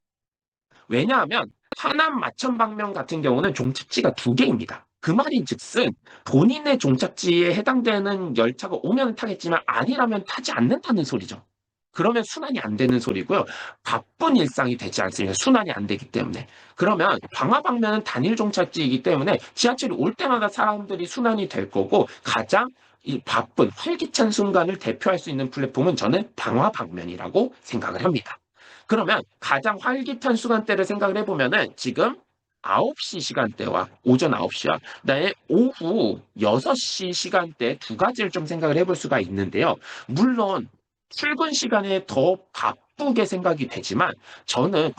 왜냐하면 하남 맞춤 방면 같은 경우는 종착지가 2개입니다. 그 말인즉슨 본인의 종착지에 해당되는 열차가 오면 타겠지만 아니라면 타지 않는다는 소리죠. 그러면 순환이 안 되는 소리고요. 바쁜 일상이 되지 않습니다. 순환이 안 되기 때문에. 그러면 방화 방면은 단일 종착지이기 때문에 지하철이 올 때마다 사람들이 순환이 될 거고 가장 이 바쁜 활기찬 순간을 대표할 수 있는 플랫폼은 저는 방화 방면이라고 생각을 합니다. 그러면 가장 활기찬 시간대를 생각을 해보면은 지금 9시 시간대와 오전 9시와 그다음에 오후 6시 시간대 두 가지를 좀 생각을 해볼 수가 있는데요. 물론 출근 시간에 더 바쁘게 생각이 되지만 저는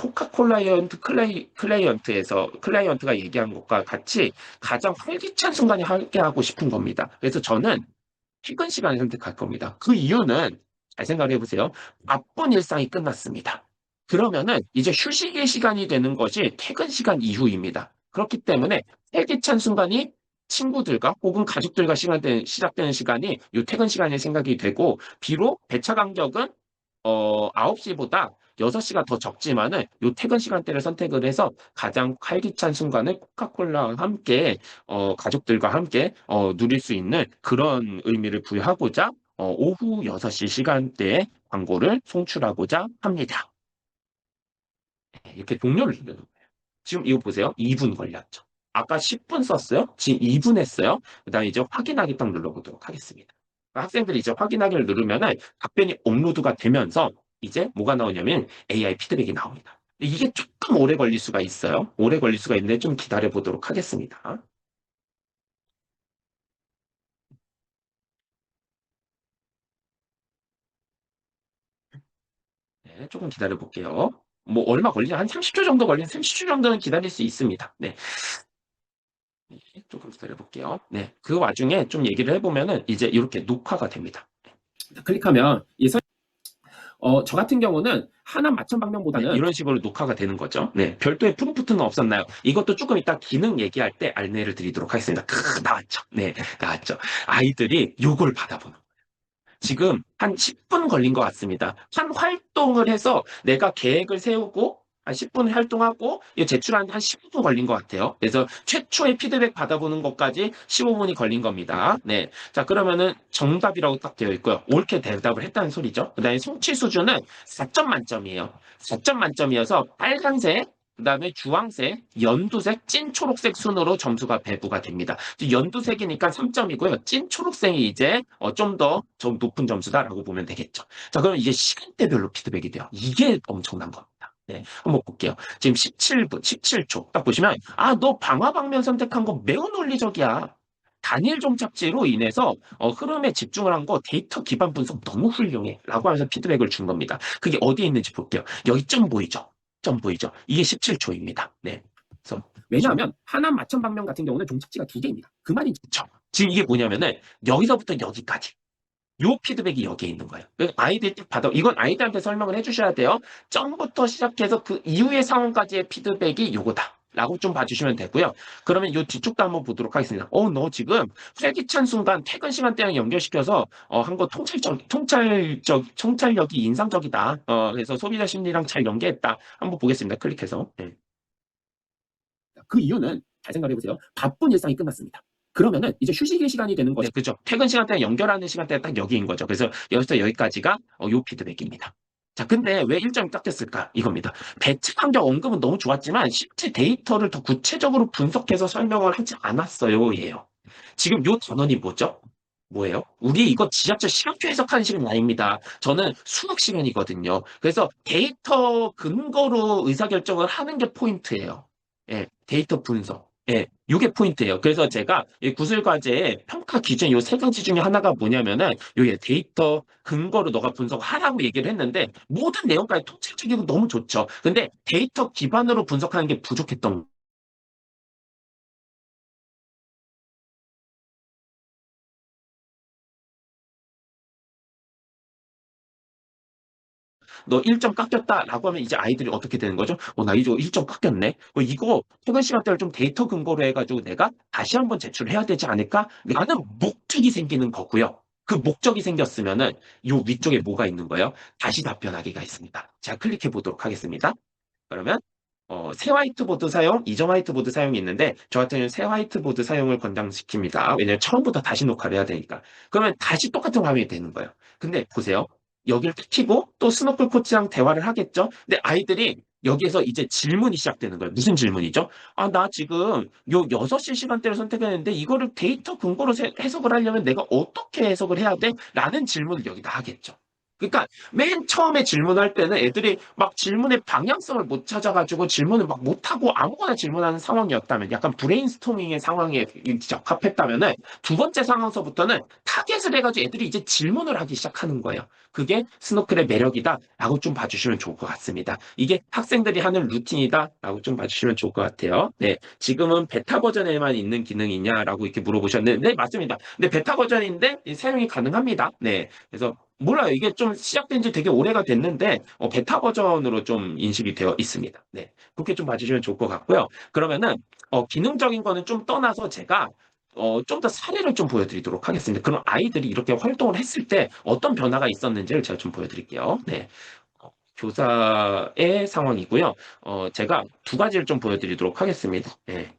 클라이언트가 얘기한 것과 같이 가장 활기찬 순간에 함께 하고 싶은 겁니다. 그래서 저는 퇴근 시간을 선택할 겁니다. 그 이유는 잘 생각을 해보세요. 바쁜 일상이 끝났습니다. 그러면은 이제 휴식의 시간이 되는 것이 퇴근 시간 이후입니다. 그렇기 때문에 활기찬 순간이 친구들과 혹은 가족들과 시작되는 시간이 이 퇴근 시간이 생각이 되고 비록 배차 간격은 9시보다 6시가 더 적지만은 요 퇴근 시간대를 선택을 해서 가장 활기찬 순간을 코카콜라와 함께 가족들과 함께 누릴 수 있는 그런 의미를 부여하고자 오후 6시 시간대에 광고를 송출하고자 합니다. 네, 이렇게 동료를 주는 거예요. 지금 이거 보세요. 2분 걸렸죠. 아까 10분 썼어요. 지금 2분 했어요. 그다음에 이제 확인하기 딱 눌러보도록 하겠습니다. 학생들이 이제 확인하기를 누르면은 답변이 업로드가 되면서 이제 뭐가 나오냐면 AI 피드백이 나옵니다. 이게 조금 오래 걸릴 수가 있어요. 오래 걸릴 수가 있는데 좀 기다려 보도록 하겠습니다. 네, 조금 기다려 볼게요. 뭐 얼마 걸리냐? 한 30초 정도 걸리는 30초 정도는 기다릴 수 있습니다. 네. 네, 조금 기다려 볼게요. 네. 그 와중에 좀 얘기를 해보면은 이제 이렇게 녹화가 됩니다. 클릭하면 저 같은 경우는 하나 맞춤 방면보다는 이런 식으로 녹화가 되는 거죠. 네. 별도의 프롬프트는 없었나요? 이것도 조금 이따 기능 얘기할 때 안내를 드리도록 하겠습니다. 나왔죠. 네. 나왔죠. 아이들이 요걸 받아보는 거예요. 지금 한 10분 걸린 것 같습니다. 한 활동을 해서 내가 계획을 세우고 한 10분 활동하고 이거 제출하는데 한 15분 걸린 것 같아요. 그래서 최초의 피드백 받아보는 것까지 15분이 걸린 겁니다. 네. 자, 그러면은 정답이라고 딱 되어 있고요. 옳게 대답을 했다는 소리죠. 그 다음에 성취 수준은 4점 만점이에요. 4점 만점이어서 빨간색 그다음에 주황색, 연두색, 찐 초록색 순으로 점수가 배부가 됩니다. 연두색이니까 3점이고요. 찐 초록색이 이제 좀 더 좀 높은 점수다라고 보면 되겠죠. 자, 그럼 이제 시간대별로 피드백이 돼요. 이게 엄청난 겁니다. 네, 한번 볼게요. 지금 17분, 17초. 딱 보시면, 아, 너 방화 방면 선택한 거 매우 논리적이야. 단일 종착지로 인해서 흐름에 집중을 한 거 데이터 기반 분석 너무 훌륭해. 라고 하면서 피드백을 준 겁니다. 그게 어디에 있는지 볼게요. 여기 점 보이죠? 점 보이죠? 이게 17초입니다. 네. 그래서 왜냐하면 하남 마천 방면 같은 경우는 종착지가 2개입니다. 그 말이 그쵸? 지금 이게 뭐냐면은 여기서부터 여기까지. 요 피드백이 여기에 있는 거예요. 아이들 딱 받아, 이건 아이들한테 설명을 해주셔야 돼요. 점부터 시작해서 그 이후의 상황까지의 피드백이 요거다. 라고 좀 봐주시면 되고요. 그러면 요 뒤쪽도 한번 보도록 하겠습니다. 너 지금 활기찬 순간 퇴근 시간대랑 연결시켜서 한 거 통찰력이 인상적이다. 그래서 소비자 심리랑 잘 연계했다. 한번 보겠습니다. 클릭해서. 네. 그 이유는 잘 생각해 보세요. 바쁜 일상이 끝났습니다. 그러면은 이제 휴식의 시간이 되는 거죠. 네, 그죠. 퇴근 시간대 연결하는 시간대가 딱 여기인 거죠. 그래서 여기서 여기까지가 요 피드백입니다. 자, 근데 왜 1점이 깎였을까? 이겁니다. 배치 환경 언급은 너무 좋았지만 실제 데이터를 더 구체적으로 분석해서 설명을 하지 않았어요. 예요. 지금 요 단원이 뭐죠? 뭐예요? 우리 이거 지하철 시간표 해석하는 시간 아닙니다. 저는 수학 시간이거든요. 그래서 데이터 근거로 의사결정을 하는 게 포인트예요. 예, 데이터 분석. 예, 요게 포인트예요. 그래서 제가 이 구술과제의 평가 기준 요 세 가지 중에 하나가 뭐냐면은 요게 데이터 근거로 너가 분석하라고 얘기를 했는데 모든 내용까지 통찰적이고 너무 좋죠. 근데 데이터 기반으로 분석하는 게 부족했던 너 1점 깎였다라고 하면 이제 아이들이 어떻게 되는 거죠? 나 이거 1점 깎였네. 이거 퇴근 시간대를 좀 데이터 근거로 해가지고 내가 다시 한번 제출해야 되지 않을까? 라는 목적이 생기는 거고요. 그 목적이 생겼으면은 요 위쪽에 뭐가 있는 거예요? 다시 답변하기가 있습니다. 제가 클릭해 보도록 하겠습니다. 그러면 새 화이트보드 사용, 이전 화이트보드 사용이 있는데 저 같은 경우는 새 화이트보드 사용을 권장시킵니다. 왜냐면 처음부터 다시 녹화를 해야 되니까. 그러면 다시 똑같은 화면이 되는 거예요. 근데 보세요. 여기를 딱 켜고 또 스노클 코치랑 대화를 하겠죠? 근데 아이들이 여기에서 이제 질문이 시작되는 거예요. 무슨 질문이죠? 아, 나 지금 요 6시 시간대를 선택했는데 이거를 데이터 근거로 해석을 하려면 내가 어떻게 해석을 해야 돼? 라는 질문을 여기다 하겠죠. 그러니까 맨 처음에 질문할 때는 애들이 막 질문의 방향성을 못 찾아가지고 질문을 막 못하고 아무거나 질문하는 상황이었다면 약간 브레인스토밍의 상황에 적합했다면은 두 번째 상황서부터는 타겟을 해가지고 애들이 이제 질문을 하기 시작하는 거예요. 그게 스노클의 매력이다라고 좀 봐주시면 좋을 것 같습니다. 이게 학생들이 하는 루틴이다라고 좀 봐주시면 좋을 것 같아요. 네, 지금은 베타 버전에만 있는 기능이냐라고 이렇게 물어보셨는데, 네, 맞습니다. 근데 베타 버전인데 사용이 가능합니다. 네, 그래서 몰라요. 이게 좀 시작된 지 되게 오래가 됐는데, 베타 버전으로 좀 인식이 되어 있습니다. 네. 그렇게 좀 봐주시면 좋을 것 같고요. 그러면은, 기능적인 거는 좀 떠나서 제가, 좀 더 사례를 좀 보여드리도록 하겠습니다. 그럼 아이들이 이렇게 활동을 했을 때 어떤 변화가 있었는지를 제가 좀 보여드릴게요. 네. 교사의 상황이고요. 제가 두 가지를 좀 보여드리도록 하겠습니다. 네.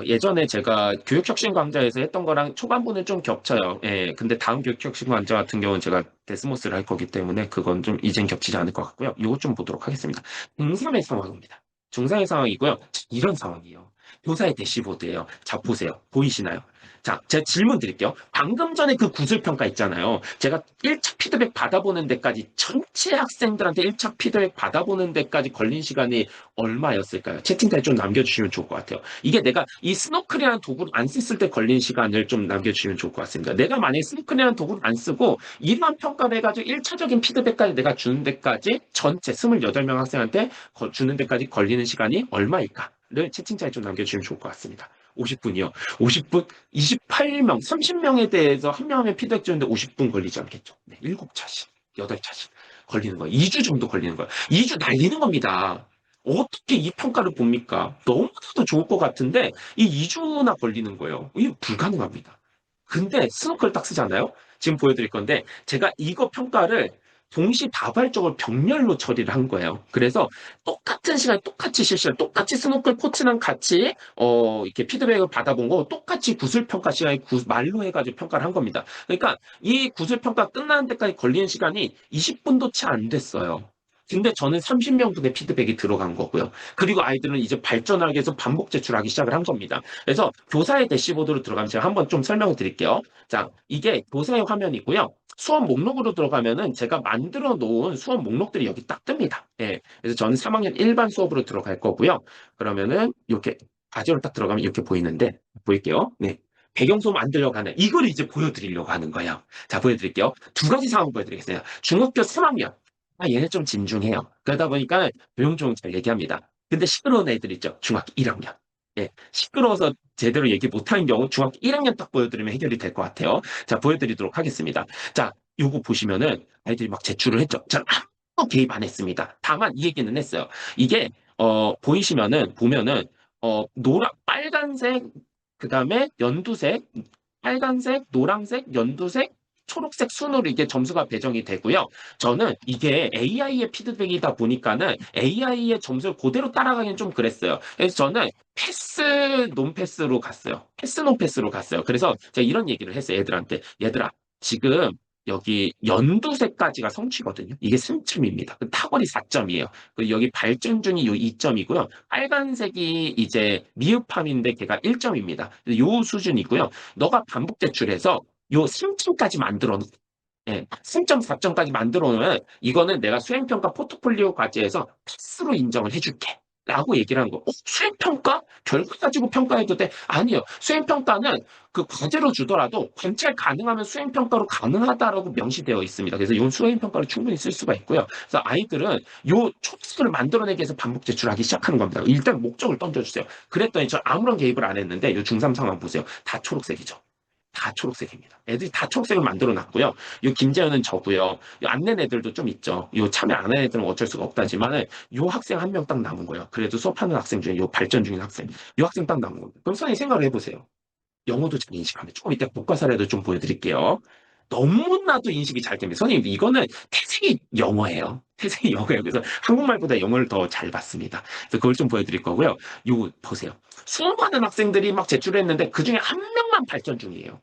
예전에 제가 교육혁신 강좌에서 했던 거랑 초반부는 좀 겹쳐요. 예, 근데 다음 교육혁신 강좌 같은 경우는 제가 데스모스를 할 거기 때문에 그건 좀 이젠 겹치지 않을 것 같고요. 이거 좀 보도록 하겠습니다. 중3의 상황입니다. 중3의 상황이고요. 이런 상황이에요. 교사의 대시보드예요. 자, 보세요. 보이시나요? 자, 제가 질문 드릴게요. 방금 전에 그 구술평가 있잖아요. 제가 1차 피드백 받아보는 데까지 전체 학생들한테 1차 피드백 받아보는 데까지 걸린 시간이 얼마였을까요? 채팅창에 좀 남겨주시면 좋을 것 같아요. 이게 내가 이 스노클이라는 도구를 안 썼을 때 걸린 시간을 좀 남겨주시면 좋을 것 같습니다. 내가 만약에 스노클이라는 도구를 안 쓰고 이러한 평가를 해가지고 1차적인 피드백까지 내가 주는 데까지 전체 28명 학생한테 주는 데까지 걸리는 시간이 얼마일까를 채팅창에 좀 남겨주시면 좋을 것 같습니다. 50분이요. 50분, 28명, 30명에 대해서 한 명 하면 피드백 주는데 50분 걸리지 않겠죠. 네, 7차씩, 8차씩 걸리는 거예요. 2주 정도 걸리는 거예요. 2주 날리는 겁니다. 어떻게 이 평가를 봅니까? 너무나도 좋을 것 같은데 이 2주나 걸리는 거예요. 이게 불가능합니다. 근데 스노클 딱 쓰잖아요. 지금 보여드릴 건데 제가 이거 평가를 동시다발적으로 병렬로 처리를 한 거예요. 그래서 똑같은 시간에 똑같이 실시간, 똑같이 스노클 코치랑 같이 이렇게 피드백을 받아본 거 똑같이 구술 평가 시간에 말로 해가지고 평가를 한 겁니다. 그러니까 이 구술 평가 끝나는 데까지 걸리는 시간이 20분도 채 안 됐어요. 근데 저는 30명분의 피드백이 들어간 거고요. 그리고 아이들은 이제 발전하기 위해서 반복 제출하기 시작을 한 겁니다. 그래서 교사의 대시보드로 들어가면 제가 한번 좀 설명을 드릴게요. 자, 이게 교사의 화면이고요. 수업 목록으로 들어가면은 제가 만들어 놓은 수업 목록들이 여기 딱 뜹니다. 예. 그래서 저는 3학년 일반 수업으로 들어갈 거고요. 그러면은 이렇게 과제로 딱 들어가면 이렇게 보이는데 보일게요. 네. 배경 소음 안 들려가는 이걸 이제 보여드리려고 하는 거예요. 자, 보여드릴게요. 두 가지 상황 보여드리겠습니다. 중학교 3학년. 아, 얘네 좀 진중해요. 그러다 보니까 조용조용 잘 얘기합니다. 근데 시끄러운 애들 있죠. 중학교 1학년. 예, 시끄러워서 제대로 얘기 못하는 경우 중학교 1학년 딱 보여드리면 해결이 될 것 같아요. 자, 보여드리도록 하겠습니다. 자, 요거 보시면은 아이들이 막 제출을 했죠. 자, 아무 개입 안 했습니다. 다만 이 얘기는 했어요. 이게 보이시면은 보면은 빨간색, 그다음에 연두색, 빨간색, 노란색, 연두색, 초록색 순으로 이게 점수가 배정이 되고요. 저는 이게 AI의 피드백이다 보니까는 AI의 점수를 그대로 따라가기는 좀 그랬어요. 그래서 저는 논패스로 갔어요. 논패스로 갔어요. 그래서 제가 이런 얘기를 했어요. 애들한테. 얘들아, 지금 여기 연두색까지가 성취거든요. 이게 승점입니다. 타월이 4점이에요. 여기 발전 중이 요 2점이고요. 빨간색이 이제 미흡함인데 걔가 1점입니다. 요 수준이고요. 너가 반복 제출해서 요 3점까지 만들어 놓 예, 3점, 4점까지 만들어 놓으면 이거는 내가 수행평가 포트폴리오 과제에서 패스로 인정을 해줄게. 라고 얘기를 하는 거. 수행평가? 결과 가지고 평가해도 돼? 아니요. 수행평가는 그 과제로 주더라도 관찰 가능하면 수행평가로 가능하다라고 명시되어 있습니다. 그래서 이건 수행평가로 충분히 쓸 수가 있고요. 그래서 아이들은 요 초록색을 만들어내기 위해서 반복 제출하기 시작하는 겁니다. 일단 목적을 던져주세요. 그랬더니 저 아무런 개입을 안 했는데 요 중3 상황 보세요. 다 초록색이죠. 다 초록색입니다. 애들이 다 초록색을 만들어 놨고요. 요 김재현은 저고요. 요 안 낸 애들도 좀 있죠. 요 참여 안 한 애들은 어쩔 수가 없다지만 요 학생 한 명 딱 남은 거예요. 그래도 수업하는 학생 중에 요 발전 중인 학생. 요 학생 딱 남은 겁니다. 그럼 선생님 생각을 해보세요. 영어도 잘 인식하면 조금 이따 국가 사례도 좀 보여드릴게요. 너무나도 인식이 잘 됩니다. 선생님 이거는 태생이 영어예요. 태생이 영어예요. 그래서 한국말보다 영어를 더 잘 받습니다. 그래서 그걸 좀 보여드릴 거고요. 요 보세요. 수많은 학생들이 막 제출했는데 그중에 한 명만 발전 중이에요.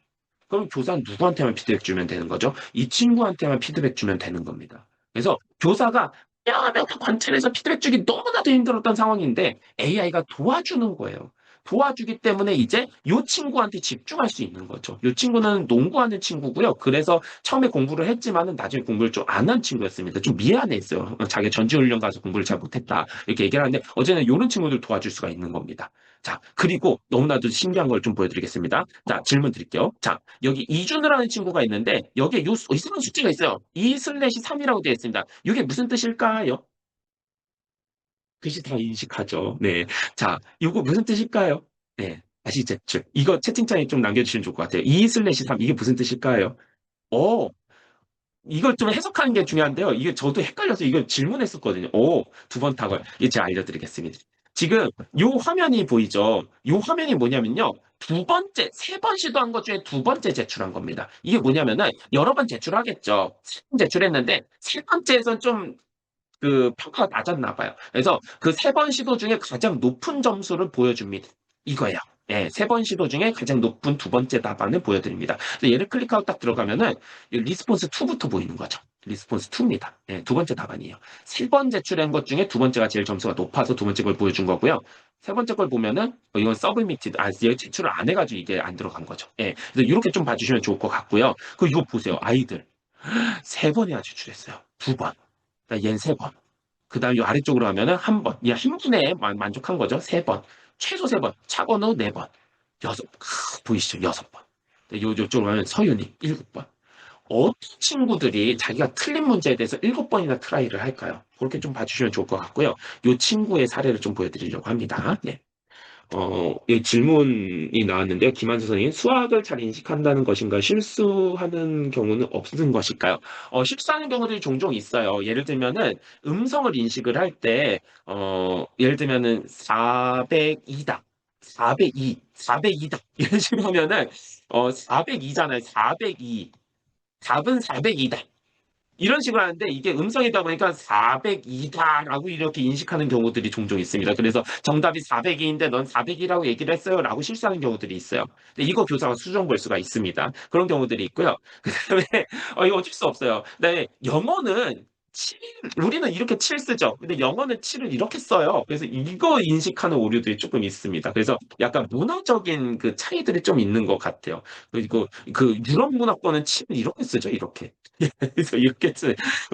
그럼 교사는 누구한테만 피드백 주면 되는 거죠? 이 친구한테만 피드백 주면 되는 겁니다. 그래서 교사가 여러 명 다 관찰해서 피드백 주기 너무나도 힘들었던 상황인데 AI가 도와주는 거예요. 도와주기 때문에 이제 이 친구한테 집중할 수 있는 거죠. 이 친구는 농구하는 친구고요. 그래서 처음에 공부를 했지만은 나중에 공부를 좀 안 한 친구였습니다. 좀 미안했어요. 자기 전지훈련 가서 공부를 잘 못했다. 이렇게 얘기를 하는데 어제는 이런 친구들 도와줄 수가 있는 겁니다. 자, 그리고 너무나도 신기한 걸 좀 보여드리겠습니다. 자, 질문 드릴게요. 자, 여기 이준을 하는 친구가 있는데 여기에 이상한 숫자가 있어요. 2/3이라고 되어 있습니다. 이게 무슨 뜻일까요? 글씨 다 인식하죠. 네. 자, 이거 무슨 뜻일까요? 네. 다시 제출. 이거 채팅창에 좀 남겨주시면 좋을 것 같아요. 2/3 이게 무슨 뜻일까요? 어, 이걸 좀 해석하는 게 중요한데요. 이게 저도 헷갈려서 이걸 질문했었거든요. 두 번 타걸. 이제 제가 알려드리겠습니다. 지금 요 화면이 보이죠? 요 화면이 뭐냐면요. 세 번 시도한 것 중에 두 번째 제출한 겁니다. 이게 뭐냐면은 여러 번 제출하겠죠. 세 번 제출했는데 세 번째에선 좀 평가가 낮았나 봐요. 그래서 그 세 번 시도 중에 가장 높은 점수를 보여줍니다. 이거예요. 예, 세 번 시도 중에 가장 높은 두 번째 답안을 보여드립니다. 그래서 얘를 클릭하고 딱 들어가면은 리스폰스 2부터 보이는 거죠. 리스폰스 2입니다. 예, 두 번째 답안이에요. 세 번 제출한 것 중에 두 번째가 제일 점수가 높아서 두 번째 걸 보여준 거고요. 세 번째 걸 보면은 이건 서브미티드, 얘 제출을 안 해가지고 이게 안 들어간 거죠. 예, 그래서 이렇게 좀 봐주시면 좋을 것 같고요. 그리고 이거 보세요. 아이들 세 번이나 제출했어요. 두 번. 그러니까 얘는 세 번. 그 다음 이 아래쪽으로 하면은 한 번. 한 분에 만족한 거죠. 세 번. 최소 세 번. 차건우 네 번. 여섯. 보이시죠? 여섯 번. 요쪽으로 하면 서윤이 일곱 번. 어떤 친구들이 자기가 틀린 문제에 대해서 일곱 번이나 트라이를 할까요? 그렇게 좀 봐주시면 좋을 것 같고요. 이 친구의 사례를 좀 보여드리려고 합니다. 네. 이 질문이 나왔는데요. 김한수 선생님, 수학을 잘 인식한다는 것인가, 실수하는 경우는 없는 것일까요? 실수하는 경우들이 종종 있어요. 예를 들면은 음성을 인식을 할 때, 예를 들면은 402다. 402, 402다. 이런 식으로 하면은, 402잖아요. 402. 답은 402다. 이런 식으로 하는데 이게 음성이다 보니까 402다라고 이렇게 인식하는 경우들이 종종 있습니다. 그래서 정답이 402인데 넌 400이라고 얘기를 했어요 라고 실수하는 경우들이 있어요. 근데 이거 교사가 수정 볼 수가 있습니다. 그런 경우들이 있고요. 그다음에 이거 어쩔 수 없어요. 네, 영어는 7, 우리는 이렇게 7 쓰죠. 근데 영어는 7을 이렇게 써요. 그래서 이거 인식하는 오류들이 조금 있습니다. 그래서 약간 문화적인 그 차이들이 좀 있는 것 같아요. 그리고 그 유럽 문화권은 7을 이렇게 쓰죠. 이렇게. 그래서 이렇게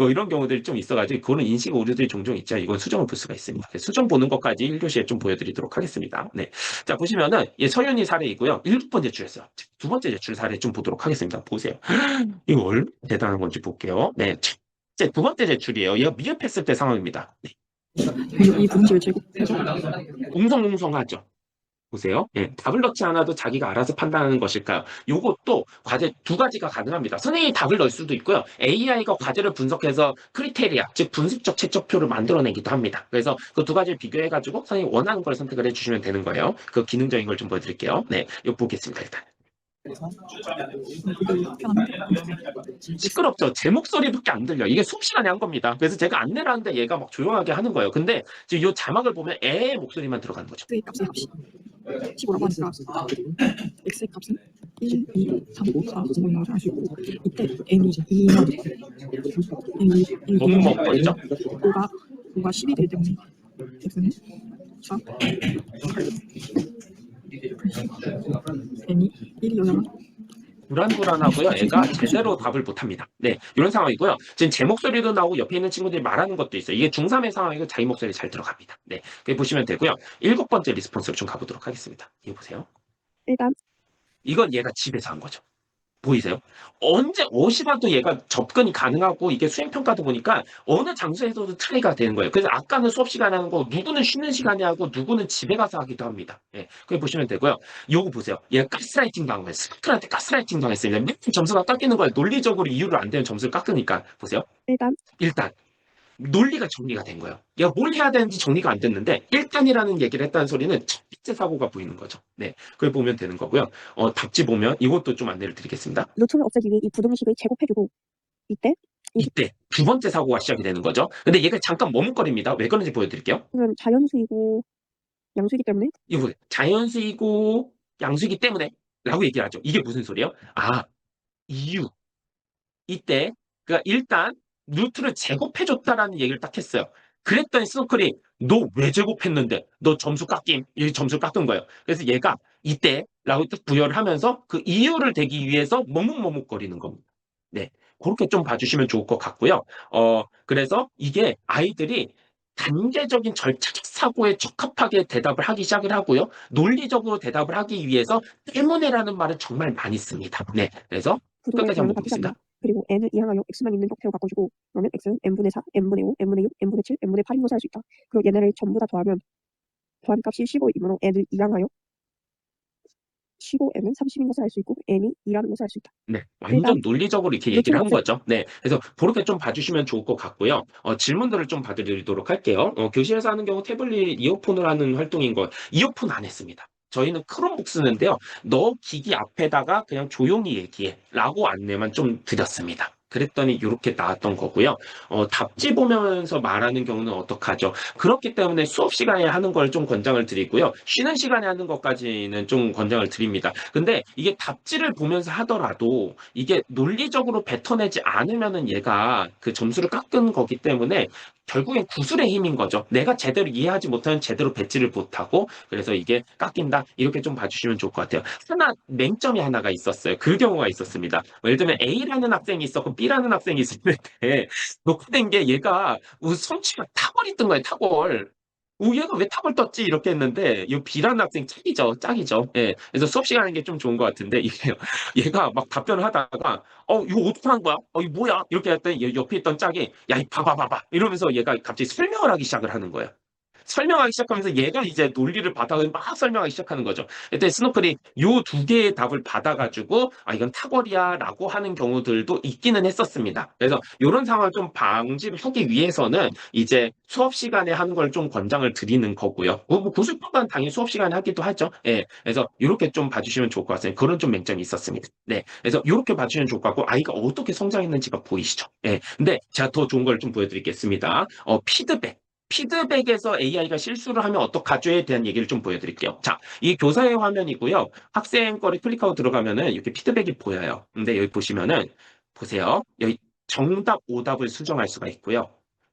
이런 경우들이 좀 있어가지고 그거는 인식 오류들이 종종 있죠. 이건 수정을 볼 수가 있습니다. 수정 보는 것까지 1교시에 좀 보여드리도록 하겠습니다. 네. 자, 보시면은 예, 서윤이 사례이고요. 7번 제출했어요. 두 번째 제출 사례 좀 보도록 하겠습니다. 보세요. 이거 얼마나 대단한 건지 볼게요. 네. 두 번째 제출이에요. 얘가 미흡했을 때 상황입니다. 네. 이 부등식을 제곱해서 웅성웅성하죠. 보세요. 예, 답을 넣지 않아도 자기가 알아서 판단하는 것일까요? 요것도 과제 두 가지가 가능합니다. 선생님이 답을 넣을 수도 있고요. AI가 과제를 분석해서 크리테리아, 즉 분식적 채점표를 만들어내기도 합니다. 그래서 그 두 가지를 비교해가지고 선생님이 원하는 걸 선택을 해주시면 되는 거예요. 그 기능적인 걸 좀 보여드릴게요. 네, 이거 보겠습니다. 일단. 그래서 그게 편합니다. 시끄럽죠? 제 목소리밖에 안 들려. 이게 수업 시간에 한 겁니다. 그래서 제가 안내를 하는데 얘가 막 조용하게 하는 거예요. 근데 지금 이 자막을 보면 애의 목소리만 들어가는 거죠. x의 값의 합이 15라고 하니까 x의 값은 1, 2, 3, 4, 5인 것을 알 수 있고 이때 n이 2면 n이 너무 먹거리죠? 5가 10이 되기 때문에 x는 4 n이 1이 영향을 불안불안하고요. 애가 제대로 답을 못합니다. 네, 이런 상황이고요. 지금 제 목소리도 나오고 옆에 있는 친구들이 말하는 것도 있어요. 이게 중3의 상황이고 자기 목소리 잘 들어갑니다. 네, 그게 보시면 되고요. 7번째 리스폰스를 좀 가보도록 하겠습니다. 이거 보세요. 일단 이건 얘가 집에서 한 거죠. 보이세요? 언제 어디서도 얘가 접근이 가능하고 이게 수행평가도 보니까 어느 장소에서도 트라이가 되는 거예요. 그래서 아까는 수업 시간에 하는 거 누구는 쉬는 시간에 하고 누구는 집에 가서 하기도 합니다. 예, 그게 보시면 되고요. 요거 보세요. 얘가 가스라이팅 당한 거예요. 스크한테 가스라이팅 당했습니다. 맨 점수가 깎이는 거예요. 논리적으로 이유를 안 되는 점수를 깎으니까. 보세요. 일단 논리가 정리가 된 거예요. 얘가 뭘 해야 되는지 정리가 안 됐는데 일단이라는 얘기를 했다는 소리는 첫 번째 사고가 보이는 거죠. 네, 그걸 보면 되는 거고요. 답지 보면 이것도 좀 안내를 드리겠습니다. 루트를 없애기 위해 이 부등식을 제곱해주고 이때 이때 두 번째 사고가 시작이 되는 거죠. 근데 얘가 잠깐 머뭇거립니다. 왜 그런지 보여드릴게요. 이건 자연수이고 양수이기 때문에 이거 보세요. 자연수이고 양수이기 때문에 라고 얘기를 하죠. 이게 무슨 소리예요? 아, 이유. 이때 그러니까 일단 루트를 제곱해줬다라는 얘기를 딱 했어요. 그랬더니 스노클이 너 왜 제곱했는데? 너 점수 깎임. 이 점수 깎은 거예요. 그래서 얘가 이때라고 딱 부여를 하면서 그 이유를 대기 위해서 머뭇머뭇거리는 겁니다. 네, 그렇게 좀 봐주시면 좋을 것 같고요. 그래서 이게 아이들이 단계적인 절차적 사고에 적합하게 대답을 하기 시작을 하고요. 논리적으로 대답을 하기 위해서 때문에라는 말을 정말 많이 씁니다. 네, 그래서 부등의 끝까지 한번 결과가 바뀌지 보겠습니다. 않는다. 그리고 n을 이항하여 x만 있는 형태로 바꿔주고 그러면 x는 n분의 4, n분의 5, n분의 6, n분의 7, n분의 8인 것을 알 수 있다. 그리고 얘네를 전부 다 더하면 더한 값이 15이므로 n을 이항하여 15n은 30인 것을 알 수 있고 n이 2라는 것을 알 수 있다. 네, 완전 일단 논리적으로 이렇게 얘기를 한 거죠. 네, 그래서 그렇게 좀 봐주시면 좋을 것 같고요. 질문들을 좀 봐드리도록 할게요. 교실에서 하는 경우 태블릿 이어폰을 하는 활동인 거, 이어폰 안 했습니다. 저희는 크롬북 쓰는데요. 너 기기 앞에다가 그냥 조용히 얘기해 라고 안내만 좀 드렸습니다. 그랬더니 이렇게 나왔던 거고요. 답지 보면서 말하는 경우는 어떡하죠? 그렇기 때문에 수업 시간에 하는 걸 좀 권장을 드리고요. 쉬는 시간에 하는 것까지는 좀 권장을 드립니다. 근데 이게 답지를 보면서 하더라도 이게 논리적으로 뱉어내지 않으면은 얘가 그 점수를 깎은 거기 때문에 결국엔 구술의 힘인 거죠. 내가 제대로 이해하지 못하면 제대로 뱉지를 못하고 그래서 이게 깎인다. 이렇게 좀 봐주시면 좋을 것 같아요. 맹점이 하나가 있었어요. 그 경우가 있었습니다. 예를 들면 A라는 학생이 있었고 B라는 학생이 있었는데 녹화된 게 얘가 성취가 탁월이 뜬 거예요. 탁월. 얘가 왜 탑을 떴지? 이렇게 했는데, 이 B라는 학생 짝이죠. 짝이죠. 예. 그래서 수업 시간에 하는 게 좀 좋은 것 같은데, 이게, 얘가 막 답변을 하다가, 이거 어떻게 한 거야? 이거 뭐야? 이렇게 했더니 옆에 있던 짝이, 야, 이 봐봐. 이러면서 얘가 갑자기 설명을 하기 시작을 하는 거예요. 설명하기 시작하면서 얘가 이제 논리를 받아서 막 설명하기 시작하는 거죠. 그때 스노클이 요 두 개의 답을 받아가지고 이건 탁월이야라고 하는 경우들도 있기는 했었습니다. 그래서 이런 상황을 좀 방지를 하기 위해서는 이제 수업 시간에 하는 걸 좀 권장을 드리는 거고요. 뭐 고수평가는 당연히 수업 시간에 하기도 하죠. 예, 그래서 이렇게 좀 봐주시면 좋을 것 같습니다. 그런 좀 맹점이 있었습니다. 네, 그래서 이렇게 봐주시면 좋을 것 같고 아이가 어떻게 성장했는지가 보이시죠. 예, 근데 제가 더 좋은 걸 좀 보여드리겠습니다. 피드백에서 AI가 실수를 하면 어떡하죠에 대한 얘기를 좀 보여드릴게요. 자, 이 교사의 화면이고요. 학생 거를 클릭하고 들어가면은 이렇게 피드백이 보여요. 근데 여기 보시면은 보세요. 여기 정답, 오답을 수정할 수가 있고요.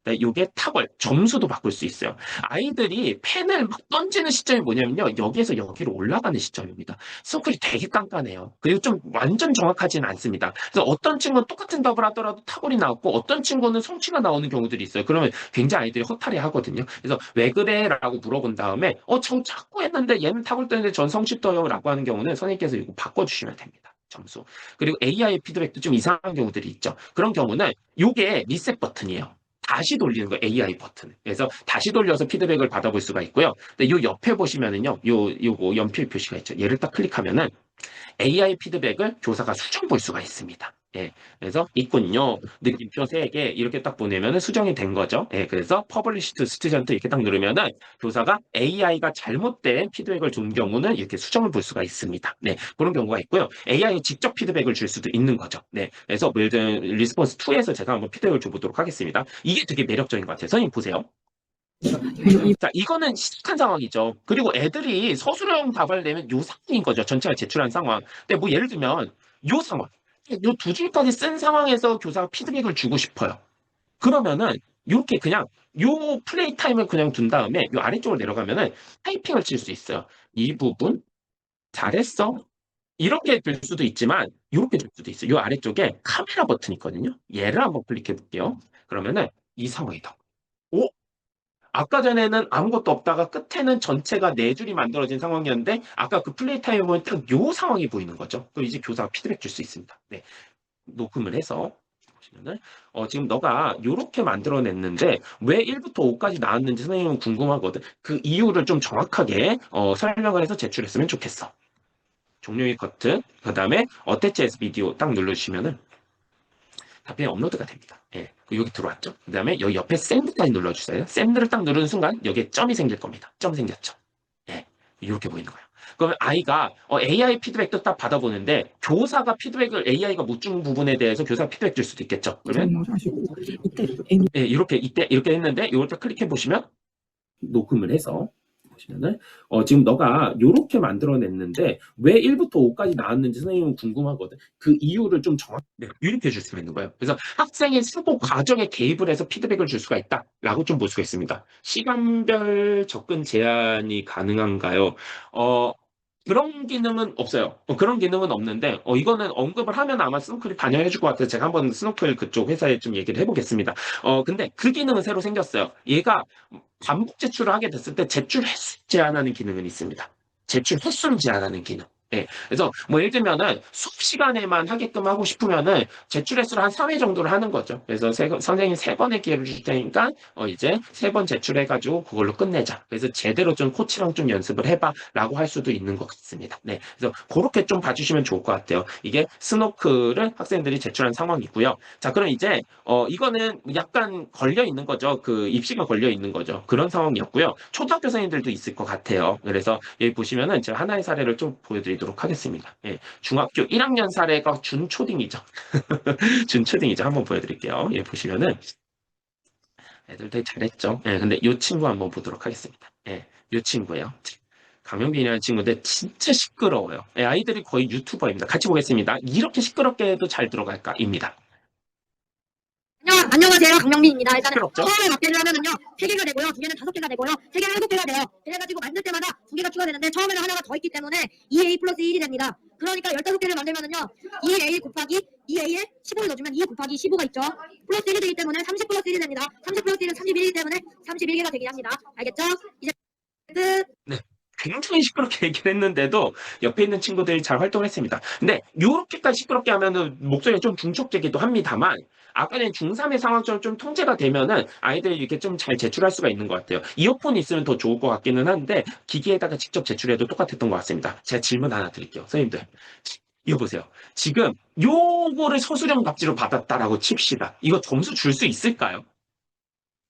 네, 요게 탑을 점수도 바꿀 수 있어요. 아이들이 펜을 막 던지는 시점이 뭐냐면요. 여기에서 여기로 올라가는 시점입니다. 서클이 되게 깐깐해요. 그리고 좀 완전 정확하지는 않습니다. 그래서 어떤 친구는 똑같은 답을 하더라도 탑을이 나왔고 어떤 친구는 성취가 나오는 경우들이 있어요. 그러면 굉장히 아이들이 허탈해 하거든요. 그래서 왜 그래? 라고 물어본 다음에 저 자꾸 했는데 얘는 탑을 떴는데 전 성취 떠요 라고 하는 경우는 선생님께서 이거 바꿔주시면 됩니다. 점수. 그리고 AI 피드백도 좀 이상한 경우들이 있죠. 그런 경우는 요게 리셋 버튼이에요. 다시 돌리는 거 AI 버튼. 그래서 다시 돌려서 피드백을 받아볼 수가 있고요. 근데 요 옆에 보시면은요, 요거 연필 표시가 있죠. 얘를 딱 클릭하면은 AI 피드백을 교사가 수정 볼 수가 있습니다. 예, 그래서 있군요. 느낌표 3개 이렇게 딱 보내면은 수정이 된 거죠. 예, 그래서 Publish to Student 이렇게 딱 누르면은 교사가 AI가 잘못된 피드백을 준 경우는 이렇게 수정을 볼 수가 있습니다. 네, 그런 경우가 있고요. AI에 직접 피드백을 줄 수도 있는 거죠. 네, 그래서 리스폰스 2에서 제가 한번 피드백을 줘보도록 하겠습니다. 이게 되게 매력적인 것 같아요. 선생님 보세요. 자, 이거는 시작한 상황이죠. 그리고 애들이 서술형 답을 내면 요 상황인 거죠. 전체가 제출한 상황. 근데 뭐 예를 들면 요 상황, 요 두 줄까지 쓴 상황에서 교사가 피드백을 주고 싶어요. 그러면은 이렇게 그냥 요 플레이 타임을 그냥 둔 다음에 요 아래쪽으로 내려가면은 타이핑을 칠 수 있어요. 이 부분 잘했어. 이렇게 될 수도 있지만 이렇게 될 수도 있어요. 요 아래쪽에 카메라 버튼이 있거든요. 얘를 한번 클릭해 볼게요. 그러면은 이 상황이다. 오, 아까 전에는 아무것도 없다가 끝에는 전체가 4줄이 만들어진 상황이었는데 아까 그 플레이 타임을 보면 딱 요 상황이 보이는 거죠. 그럼 이제 교사가 피드백 줄 수 있습니다. 네. 녹음을 해서 보시면은 지금 너가 요렇게 만들어냈는데 왜 1부터 5까지 나왔는지 선생님은 궁금하거든. 그 이유를 좀 정확하게 설명을 해서 제출했으면 좋겠어. 종료의 커트, 그 다음에 어태치 as 비디오 딱 눌러주시면은 답변이 업로드가 됩니다. 예, 여기 들어왔죠. 그 다음에 여기 옆에 샌드까지 눌러주세요. 샌드를 딱 누르는 순간 여기에 점이 생길 겁니다. 점 생겼죠. 예, 이렇게 보이는 거예요. 그러면 아이가 AI 피드백도 딱 받아보는데 교사가 피드백을 AI가 못 준 부분에 대해서 교사가 피드백 줄 수도 있겠죠. 그러면 하시고 이때 N이 예, 이때 이렇게 했는데 이걸 딱 클릭해 보시면 녹음을 해서 보시면은 지금 너가 요렇게 만들어냈는데 왜 1부터 5까지 나왔는지 선생님은 궁금하거든. 그 이유를 좀 정확히 이렇게 줄 수가 있는 거예요. 그래서 학생의 수고 과정에 개입을 해서 피드백을 줄 수가 있다라고 좀 볼 수가 있습니다. 시간별 접근 제한이 가능한가요? 그런 기능은 없어요. 그런 기능은 없는데 이거는 언급을 하면 아마 스노클이 반영해 줄 것 같아서 제가 한번 스노클 그쪽 회사에 좀 얘기를 해보겠습니다. 근데 그 기능은 새로 생겼어요. 얘가 반복 제출을 하게 됐을 때 제출 횟수 제한하는 기능은 있습니다. 제출 횟수를 제한하는 기능. 예. 그래서 뭐 예를 들면은 수업 시간에만 하게끔 하고 싶으면은 제출 횟수를 한 3회 정도를 하는 거죠. 그래서 선생님 3번의 기회를 줄 테니까 이제 3번 제출해가지고 그걸로 끝내자. 그래서 제대로 좀 코치랑 좀 연습을 해봐라고 할 수도 있는 것 같습니다. 네. 그래서 그렇게 좀 봐주시면 좋을 것 같아요. 이게 스노크를 학생들이 제출한 상황이고요. 자, 그럼 이제 이거는 약간 걸려 있는 거죠. 그 입시가 걸려 있는 거죠. 그런 상황이었고요. 초등학교 생님들도 있을 것 같아요. 그래서 여기 보시면은 제가 하나의 사례를 좀 보여드리도록 하겠습니다. 예, 중학교 1학년 사례가 준초딩이죠. 준초딩이죠. 한번 보여드릴게요. 예, 보시면은 애들 되게 잘했죠. 예, 근데 이 친구 한번 보도록 하겠습니다. 예, 이 친구예요. 강명빈이라는 친구인데 진짜 시끄러워요. 예, 아이들이 거의 유튜버입니다. 같이 보겠습니다. 이렇게 시끄럽게 해도 잘 들어갈까입니다. 안녕하세요. 강명민입니다. 일단은 시끄럽죠? 처음에 맞게를 하면은요, 3개가 되고요, 2개는 5개가 되고요, 3개는 7개가 돼요. 그래가지고 만들 때마다 2개가 추가되는데, 처음에는 하나가 더 있기 때문에 2A 플러스 1이 됩니다. 그러니까 15개를 만들면은요, 2A 곱하기 2A에 15를 넣어주면 2 곱하기 15가 있죠. 플러스 1이 되기 때문에 30 플러스 1이 됩니다. 30 플러스 1은 31이기 때문에 31개가 되긴 합니다. 알겠죠? 이제 끝. 네. 굉장히 시끄럽게 얘기를 했는데도 옆에 있는 친구들이 잘 활동했습니다. 근데 이렇게까지 시끄럽게 하면은 목소리가 좀 중촉되기도 합니다만 아까 전 중3의 상황처럼 좀 통제가 되면은 아이들이 이렇게 좀 잘 제출할 수가 있는 것 같아요. 이어폰이 있으면 더 좋을 것 같기는 한데 기기에다가 직접 제출해도 똑같았던 것 같습니다. 제가 질문 하나 드릴게요. 선생님들. 이거 보세요. 지금 요거를 서술형 답지로 받았다라고 칩시다. 이거 점수 줄 수 있을까요?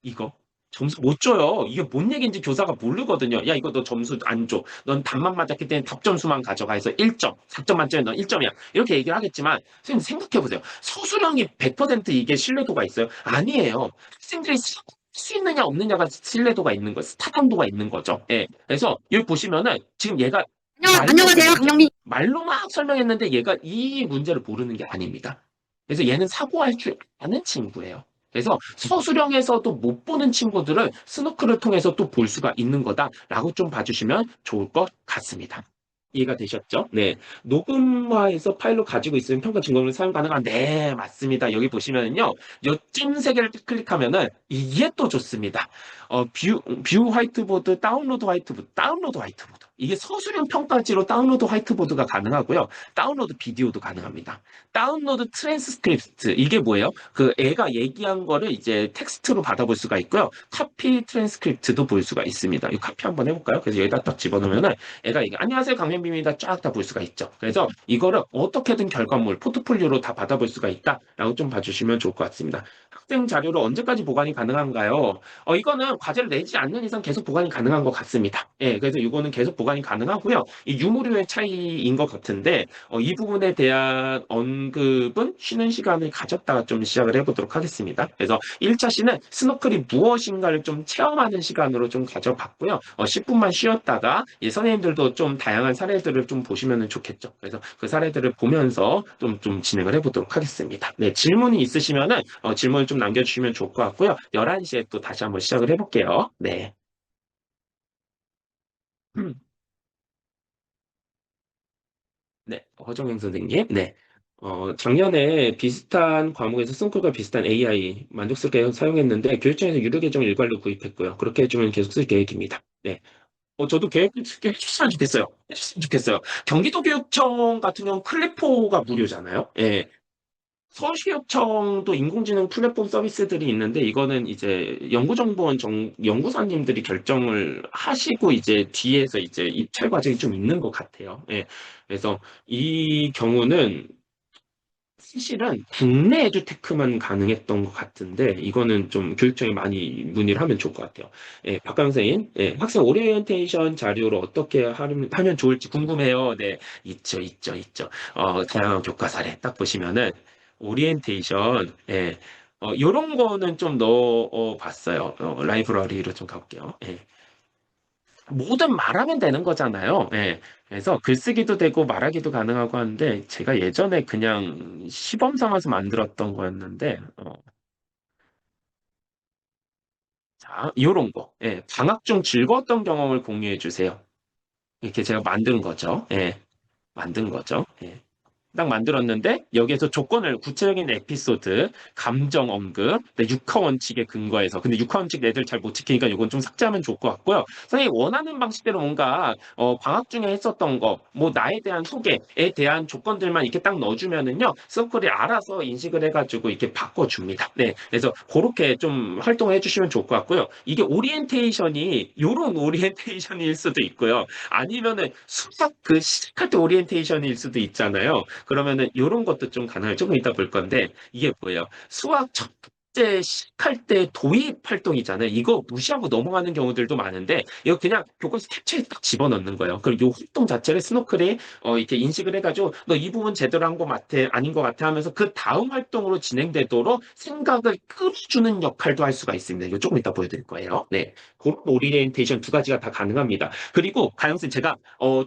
이거? 점수 못 줘요. 이게 뭔 얘기인지 교사가 모르거든요. 야, 이거 너 점수 안 줘. 넌 답만 맞았기 때문에 답 점수만 가져가 해서 1점. 4점 만점에 넌 1점이야. 이렇게 얘기를 하겠지만, 선생님 생각해보세요. 서술형이 100% 이게 신뢰도가 있어요? 아니에요. 학생들이 수 있느냐 없느냐가 신뢰도가 있는 거, 타당도가 있는 거죠. 예. 그래서 여기 보시면은 지금 얘가 안녕하세요. 강명민. 말로 막 설명했는데 얘가 이 문제를 모르는 게 아닙니다. 그래서 얘는 사고할 줄 아는 친구예요. 그래서 서술형에서도 못 보는 친구들을 스노클을 통해서 또 볼 수가 있는 거다라고 좀 봐주시면 좋을 것 같습니다. 이해가 되셨죠? 네. 녹음화해서 파일로 가지고 있으면 평가 증거를 사용 가능한? 네, 맞습니다. 여기 보시면은요, 요점 세 개를 클릭하면은 이게 또 좋습니다. 뷰 화이트보드, 다운로드 화이트보드, 다운로드 화이트보드. 이게 서술형 평가지로 다운로드 화이트보드가 가능하고요. 다운로드 비디오도 가능합니다. 다운로드 트랜스크립트. 이게 뭐예요? 그 애가 얘기한 거를 이제 텍스트로 받아볼 수가 있고요. 카피 트랜스크립트도 볼 수가 있습니다. 이 카피 한번 해볼까요? 그래서 여기다 딱 집어넣으면은 애가 얘기, 안녕하세요, 강현빈입니다. 쫙 다 볼 수가 있죠. 그래서 이거를 어떻게든 결과물, 포트폴리오로 다 받아볼 수가 있다라고 좀 봐주시면 좋을 것 같습니다. 학생 자료를 언제까지 보관이 가능한가요? 이거는 과제를 내지 않는 이상 계속 보관이 가능한 것 같습니다. 예, 그래서 이거는 계속 보관이 가능하고요. 이 유무료의 차이인 것 같은데, 이 부분에 대한 언급은 쉬는 시간을 가졌다가 좀 시작을 해보도록 하겠습니다. 그래서 1차 시는 스노클이 무엇인가를 좀 체험하는 시간으로 좀 가져봤고요. 10분만 쉬었다가 선생님들도 좀 다양한 사례들을 좀 보시면 좋겠죠. 그래서 그 사례들을 보면서 좀 진행을 해보도록 하겠습니다. 네, 질문이 있으시면은 질문을 좀 남겨주시면 좋을 것 같고요. 11시에 또 다시 한번 시작을 해볼게요. 네. 네, 허정영 선생님. 네. 작년에 비슷한 과목에서 스노클과 비슷한 AI 만족스럽게 사용했는데 교육청에서 유료 계정 일괄로 구입했고요. 그렇게 해주면 계속 쓸 계획입니다. 네. 저도 해줬으면 좋겠어요. 해줬으면 좋겠어요. 경기도교육청 같은 경우는 클리포가 무료잖아요. 예. 서울시교육청도 인공지능 플랫폼 서비스들이 있는데 이거는 이제 연구정보원 연구사님들이 결정을 하시고 이제 뒤에서 이제 입찰 과정이 좀 있는 것 같아요. 예. 그래서 이 경우는 사실은 국내 에듀테크만 가능했던 것 같은데 이거는 좀 교육청에 많이 문의를 하면 좋을 것 같아요. 예, 박강 선생님, 예, 학생 오리엔테이션 자료를 어떻게 하면 좋을지 궁금해요. 네, 있죠. 다양한 교과 사례 딱 보시면은 오리엔테이션, 예, 요런 거는 좀 넣어 봤어요. 라이브러리로 좀 가볼게요. 예. 뭐든 말하면 되는 거잖아요. 예. 그래서 글쓰기도 되고 말하기도 가능하고 하는데 제가 예전에 그냥 시범 삼아서 만들었던 거였는데 자, 요런 거. 예. 방학 중 즐거웠던 경험을 공유해 주세요. 이렇게 제가 만든 거죠. 예. 만든 거죠. 예. 딱 만들었는데 여기에서 조건을 구체적인 에피소드, 감정 언급, 육하 원칙에 근거해서 근데 육하 원칙 애들 잘 못 지키니까 이건 좀 삭제하면 좋을 것 같고요. 선생님 원하는 방식대로 뭔가 방학 중에 했었던 거, 뭐 나에 대한 소개에 대한 조건들만 이렇게 딱 넣어주면은요, 서클이 알아서 인식을 해가지고 이렇게 바꿔줍니다. 네, 그래서 그렇게 좀 활동을 해주시면 좋을 것 같고요. 이게 오리엔테이션이 요런 오리엔테이션일 수도 있고요. 아니면은 수학 그 시작할 때 오리엔테이션일 수도 있잖아요. 그러면은 이런 것도 좀 가능해요. 조금 이따 볼 건데 이게 뭐예요? 수학 첫 번째 시작할 때 도입 활동이잖아요. 이거 무시하고 넘어가는 경우들도 많은데 이거 그냥 교과서 캡처에 딱 집어넣는 거예요. 그리고 이 활동 자체를 스노클이 이렇게 인식을 해가지고 너 이 부분 제대로 한 거 같아 아닌 거 같아 하면서 그 다음 활동으로 진행되도록 생각을 끌어주는 역할도 할 수가 있습니다. 이거 조금 이따 보여드릴 거예요. 네, 그런 오리엔테이션 두 가지가 다 가능합니다. 그리고 가영쌤 제가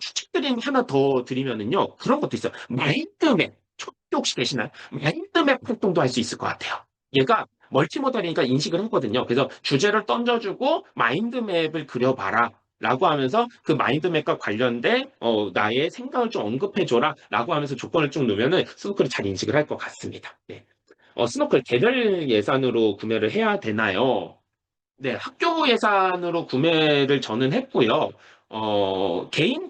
추측드림 하나 더 드리면은요 그런 것도 있어요. 마인드맵 초기 혹시 계시나요? 마인드맵 활동도 할 수 있을 것 같아요. 얘가 멀티모달이니까 인식을 했거든요. 그래서 주제를 던져주고 마인드맵을 그려봐라. 라고 하면서 그 마인드맵과 관련된 나의 생각을 좀 언급해줘라 라고 하면서 조건을 쭉 넣으면은 스노클이 잘 인식을 할 것 같습니다. 네. 스노클 개별 예산으로 구매를 해야 되나요? 네, 학교 예산으로 구매를 저는 했고요.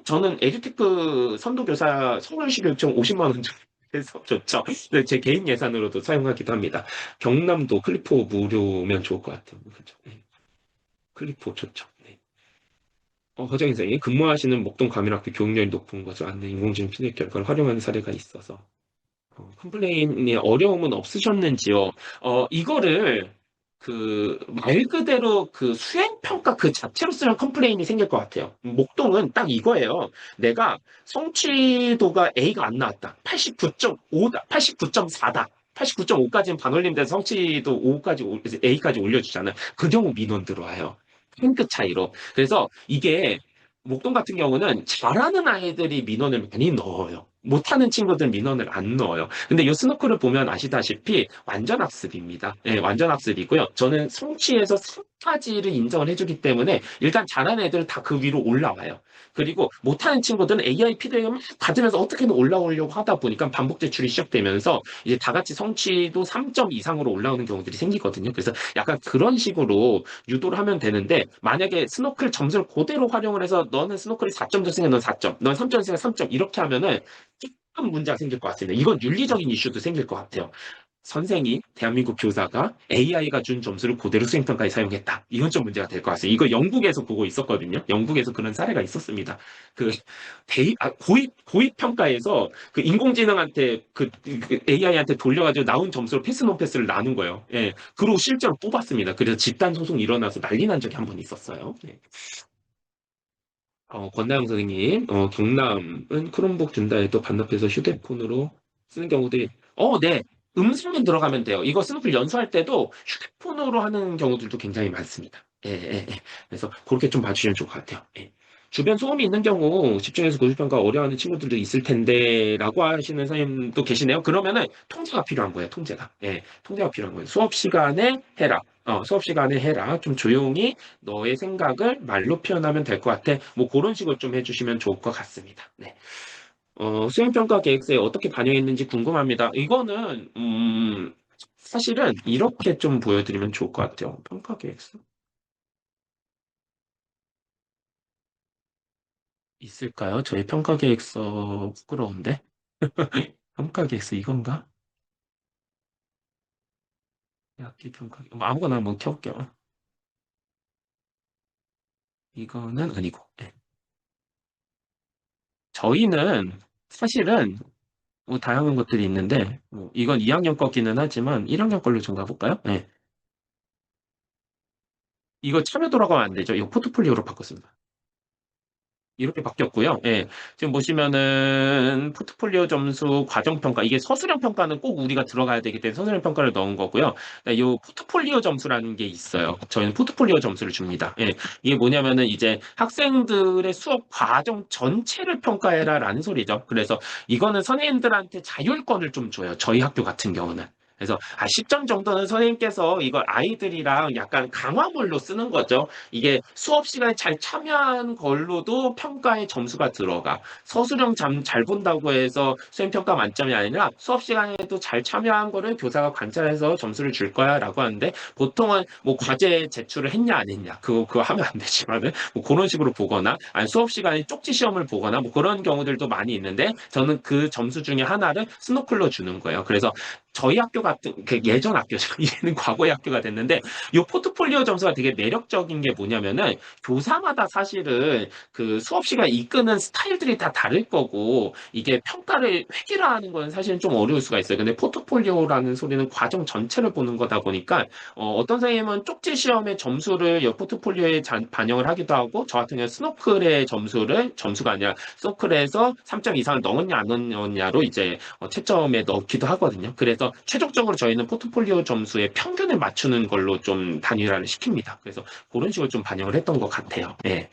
저는 에듀테크 선도교사 서울시 교육청 50만 원 정도 해서 좋죠. 네, 제 개인 예산으로도 사용하기도 합니다. 경남도 클리포 무료면 좋을 것 같아요. 그렇죠. 네, 클리포 좋죠. 네. 허정인 선생님, 근무하시는 목동 과밀학교 교육열이 높은 것을 안내 인공지능 피드백 결과를 활용하는 사례가 있어서 컴플레인에 어려움은 없으셨는지요? 이거를 말 그대로 그 수행평가 그 자체로 쓰는 컴플레인이 생길 것 같아요. 목동은 딱 이거예요. 내가 성취도가 A가 안 나왔다. 89.5다. 89.4다. 89.5까지는 반올림돼서 성취도 5까지, A까지 올려주잖아요. 그 경우 민원 들어와요. 한 끗 차이로. 그래서 이게 목동 같은 경우는 잘하는 아이들이 민원을 많이 넣어요. 못하는 친구들 민원을 안 넣어요. 근데 이 스노클을 보면 아시다시피 완전 학습입니다. 예, 완전 학습이고요. 저는 성취에서 3까지를 인정을 해주기 때문에 일단 잘하는 애들은 다 그 위로 올라와요. 그리고 못하는 친구들은 AI 피드백을 막 받으면서 어떻게든 올라오려고 하다 보니까 반복 제출이 시작되면서 이제 다 같이 성취도 3점 이상으로 올라오는 경우들이 생기거든요. 그래서 약간 그런 식으로 유도를 하면 되는데 만약에 스노클 점수를 그대로 활용을 해서 너는 스노클이 4점 줬으니까 넌 4점, 넌 3점 줬으니까 3점 이렇게 하면은 조금 문제가 생길 것 같습니다. 이건 윤리적인 이슈도 생길 것 같아요. 선생이, 대한민국 교사가 AI가 준 점수를 그대로 수행평가에 사용했다. 이건 좀 문제가 될 것 같아요. 이거 영국에서 보고 있었거든요. 영국에서 그런 사례가 있었습니다. 그, 고입 평가에서 그 인공지능한테 그 AI한테 돌려가지고 나온 점수로 패스 논 패스를 나눈 거예요. 예. 그리고 실제로 뽑았습니다. 그래서 집단 소송이 일어나서 난리 난 적이 한 번 있었어요. 예. 권나영 선생님, 경남은 크롬북 준다 해도 반납해서 휴대폰으로 쓰는 경우들이, 네. 음성만 들어가면 돼요. 이거 스노클 연수할 때도 휴대폰으로 하는 경우들도 굉장히 많습니다. 예, 예, 예. 그래서 그렇게 좀 봐주시면 좋을 것 같아요. 예. 주변 소음이 있는 경우 집중해서 고집평가 어려워하는 친구들도 있을 텐데, 라고 하시는 선생님도 계시네요. 그러면은 통제가 필요한 거예요, 통제가. 예, 통제가 필요한 거예요. 수업 시간에 해라. 수업 시간에 해라. 좀 조용히 너의 생각을 말로 표현하면 될 것 같아. 뭐 그런 식으로 좀 해주시면 좋을 것 같습니다. 네. 수행평가 계획서에 어떻게 반영했는지 궁금합니다. 이거는, 사실은 이렇게 좀 보여드리면 좋을 것 같아요. 평가 계획서. 있을까요? 저희 평가 계획서 부끄러운데? 평가 계획서 이건가? 학기 평가, 뭐 아무거나 한번 켜볼게요. 이거는 아니고. 네. 저희는 사실은 뭐 다양한 것들이 있는데, 이건 2학년 거기는 하지만 1학년 걸로 좀 가볼까요? 네. 이거 참여 돌아가면 안 되죠. 이거 포트폴리오로 바꿨습니다. 이렇게 바뀌었고요. 예. 지금 보시면은 포트폴리오 점수 과정 평가 이게 서술형 평가는 꼭 우리가 들어가야 되기 때문에 서술형 평가를 넣은 거고요. 이 포트폴리오 점수라는 게 있어요. 저희는 포트폴리오 점수를 줍니다. 예. 이게 뭐냐면은 이제 학생들의 수업 과정 전체를 평가해라라는 소리죠. 그래서 이거는 선생님들한테 자율권을 좀 줘요. 저희 학교 같은 경우는. 그래서 10점 정도는 선생님께서 이걸 아이들이랑 약간 강화물로 쓰는 거죠. 이게 수업 시간에 잘 참여한 걸로도 평가에 점수가 들어가. 서술형 잘 본다고 해서 수행평가 만점이 아니라 수업 시간에도 잘 참여한 거를 교사가 관찰해서 점수를 줄 거야 라고 하는데 보통은 뭐 과제 제출을 했냐 안 했냐 그거 하면 안 되지만은 뭐 그런 식으로 보거나 아니 수업 시간에 쪽지 시험을 보거나 뭐 그런 경우들도 많이 있는데 저는 그 점수 중에 하나를 스노클로 주는 거예요. 그래서 저희 학교 같은 그 예전 학교죠. 이제는 과거의 학교가 됐는데 이 포트폴리오 점수가 되게 매력적인 게 뭐냐면은 교사마다 사실은 그 수업 시간 이끄는 스타일들이 다 다를 거고 이게 평가를 획일화하는 건 사실은 좀 어려울 수가 있어요. 근데 포트폴리오라는 소리는 과정 전체를 보는 거다 보니까 어떤 선생님은 쪽지 시험의 점수를 이 포트폴리오에 반영을 하기도 하고 저 같은 경우는 스노클의 점수가 아니라 스노클에서 3점 이상을 넣었냐 안 넣었냐로 이제 채점에 넣기도 하거든요. 그래서 최종적으로 저희는 포트폴리오 점수의 평균을 맞추는 걸로 좀 단일화를 시킵니다. 그래서 그런 식으로 좀 반영을 했던 것 같아요. 네.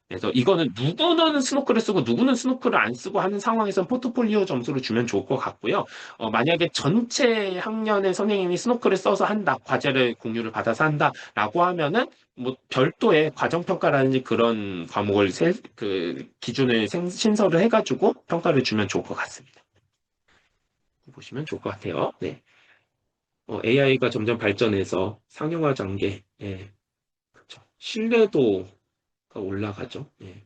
그래서 이거는 누구는 스노클을 쓰고 누구는 스노클을 안 쓰고 하는 상황에서 포트폴리오 점수를 주면 좋을 것 같고요. 만약에 전체 학년의 선생님이 스노클을 써서 한다, 과제를 공유를 받아서 한다라고 하면은 뭐 별도의 과정평가라든지 그런 과목을 그 기준을 신설을 해가지고 평가를 주면 좋을 것 같습니다. 보시면 좋을 것 같아요. 네. AI가 점점 발전해서 상용화 단계, 예, 그렇죠. 신뢰도가 올라가죠. 예.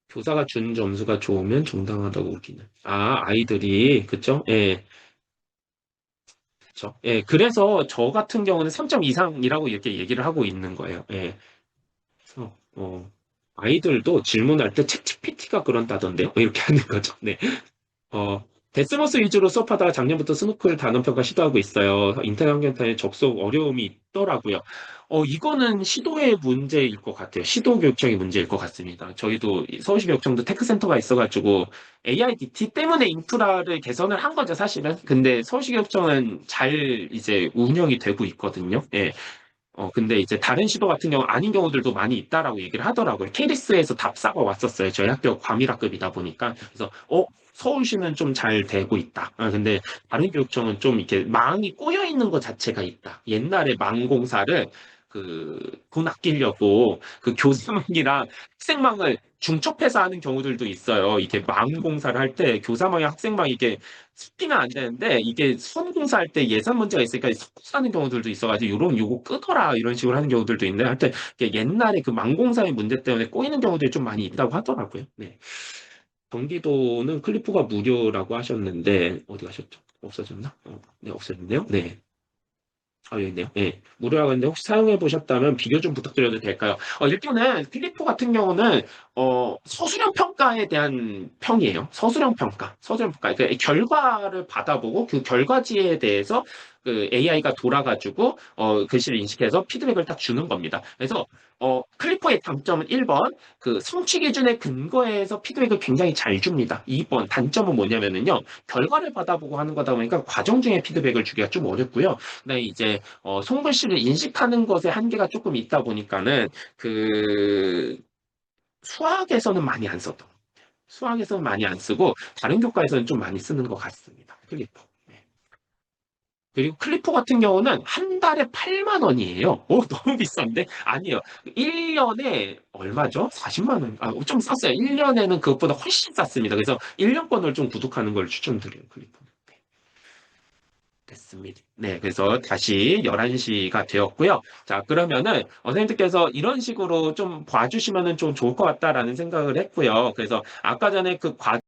교사가 준 점수가 좋으면 정당하다고 우기는. 아이들이, 그쵸? 예, 그쵸. 예, 그래서 저 같은 경우는 3점 이상이라고 이렇게 얘기를 하고 있는 거예요. 예. 그래서, 아이들도 질문할 때 챗GPT가 그런다던데요? 이렇게 하는 거죠. 네. 어, 데스머스 위주로 수업하다가 작년부터 스노클 단원평가 시도하고 있어요. 인터넷 환경에 접속 어려움이 있더라고요. 이거는 시도의 문제일 것 같아요. 시도 교육청의 문제일 것 같습니다. 저희도 서울시 교육청도 테크센터가 있어가지고 AIDT 때문에 인프라를 개선을 한 거죠, 사실은. 근데 서울시 교육청은 잘 이제 운영이 되고 있거든요. 예. 근데 이제 다른 시도 같은 경우 아닌 경우들도 많이 있다라고 얘기를 하더라고요. 케이리스에서 답사가 왔었어요. 저희 학교 과밀학급이다 보니까. 그래서, 서울시는 좀 잘 되고 있다. 근데 다른 교육청은 좀 이렇게 망이 꼬여 있는 것 자체가 있다. 옛날에 망공사를 돈 아끼려고 그 교사망이랑 학생망을 중첩해서 하는 경우들도 있어요. 이게 망공사를 할 때 교사망이랑 학생망이 이게 습히면 안 되는데 이게 선공사할 때 예산 문제가 있으니까 섞어서 는 경우들도 있어가지고 요거 끄더라 이런 식으로 하는 경우들도 있는데 하여튼 이게 옛날에 그 망공사의 문제 때문에 꼬이는 경우들이 좀 많이 있다고 하더라고요. 네. 경기도는 클리프가 무료라고 하셨는데 어디 가셨죠? 없어졌나? 네, 없어졌네요. 네. 여기 있네요. 네. 무료라고 했는데 혹시 사용해 보셨다면 비교 좀 부탁드려도 될까요? 일단은 클리프 같은 경우는 서술형 평가에 대한 평이에요. 서술형 평가. 서술형 평가. 그러니까 결과를 받아보고 그 결과지에 대해서 그 AI가 돌아가지고 글씨를 인식해서 피드백을 딱 주는 겁니다. 그래서 클리퍼의 장점은 1번 그 성취 기준에 근거해서 피드백을 굉장히 잘 줍니다. 2번 단점은 뭐냐면은요. 결과를 받아보고 하는 거다 보니까 과정 중에 피드백을 주기가 좀 어렵고요. 그다음에 이제 손글씨를 인식하는 것에 한계가 조금 있다 보니까는 수학에서는 많이 안 썼던 것 같아요. 수학에서는 많이 안 쓰고 다른 교과에서는 좀 많이 쓰는 것 같습니다. 클리퍼. 네. 그리고 클리퍼 같은 경우는 한 달에 8만 원이에요. 너무 비싼데? 아니에요. 1년에 얼마죠? 40만 원. 좀 쌌어요. 1년에는 그것보다 훨씬 쌌습니다. 그래서 1년권을 좀 구독하는 걸 추천드려요, 클리퍼. 됐습니다. 네, 그래서 다시 11시가 되었고요. 자, 그러면은 선생님들께서 이런 식으로 좀 봐주시면은 좀 좋을 것 같다라는 생각을 했고요. 그래서 아까 전에 그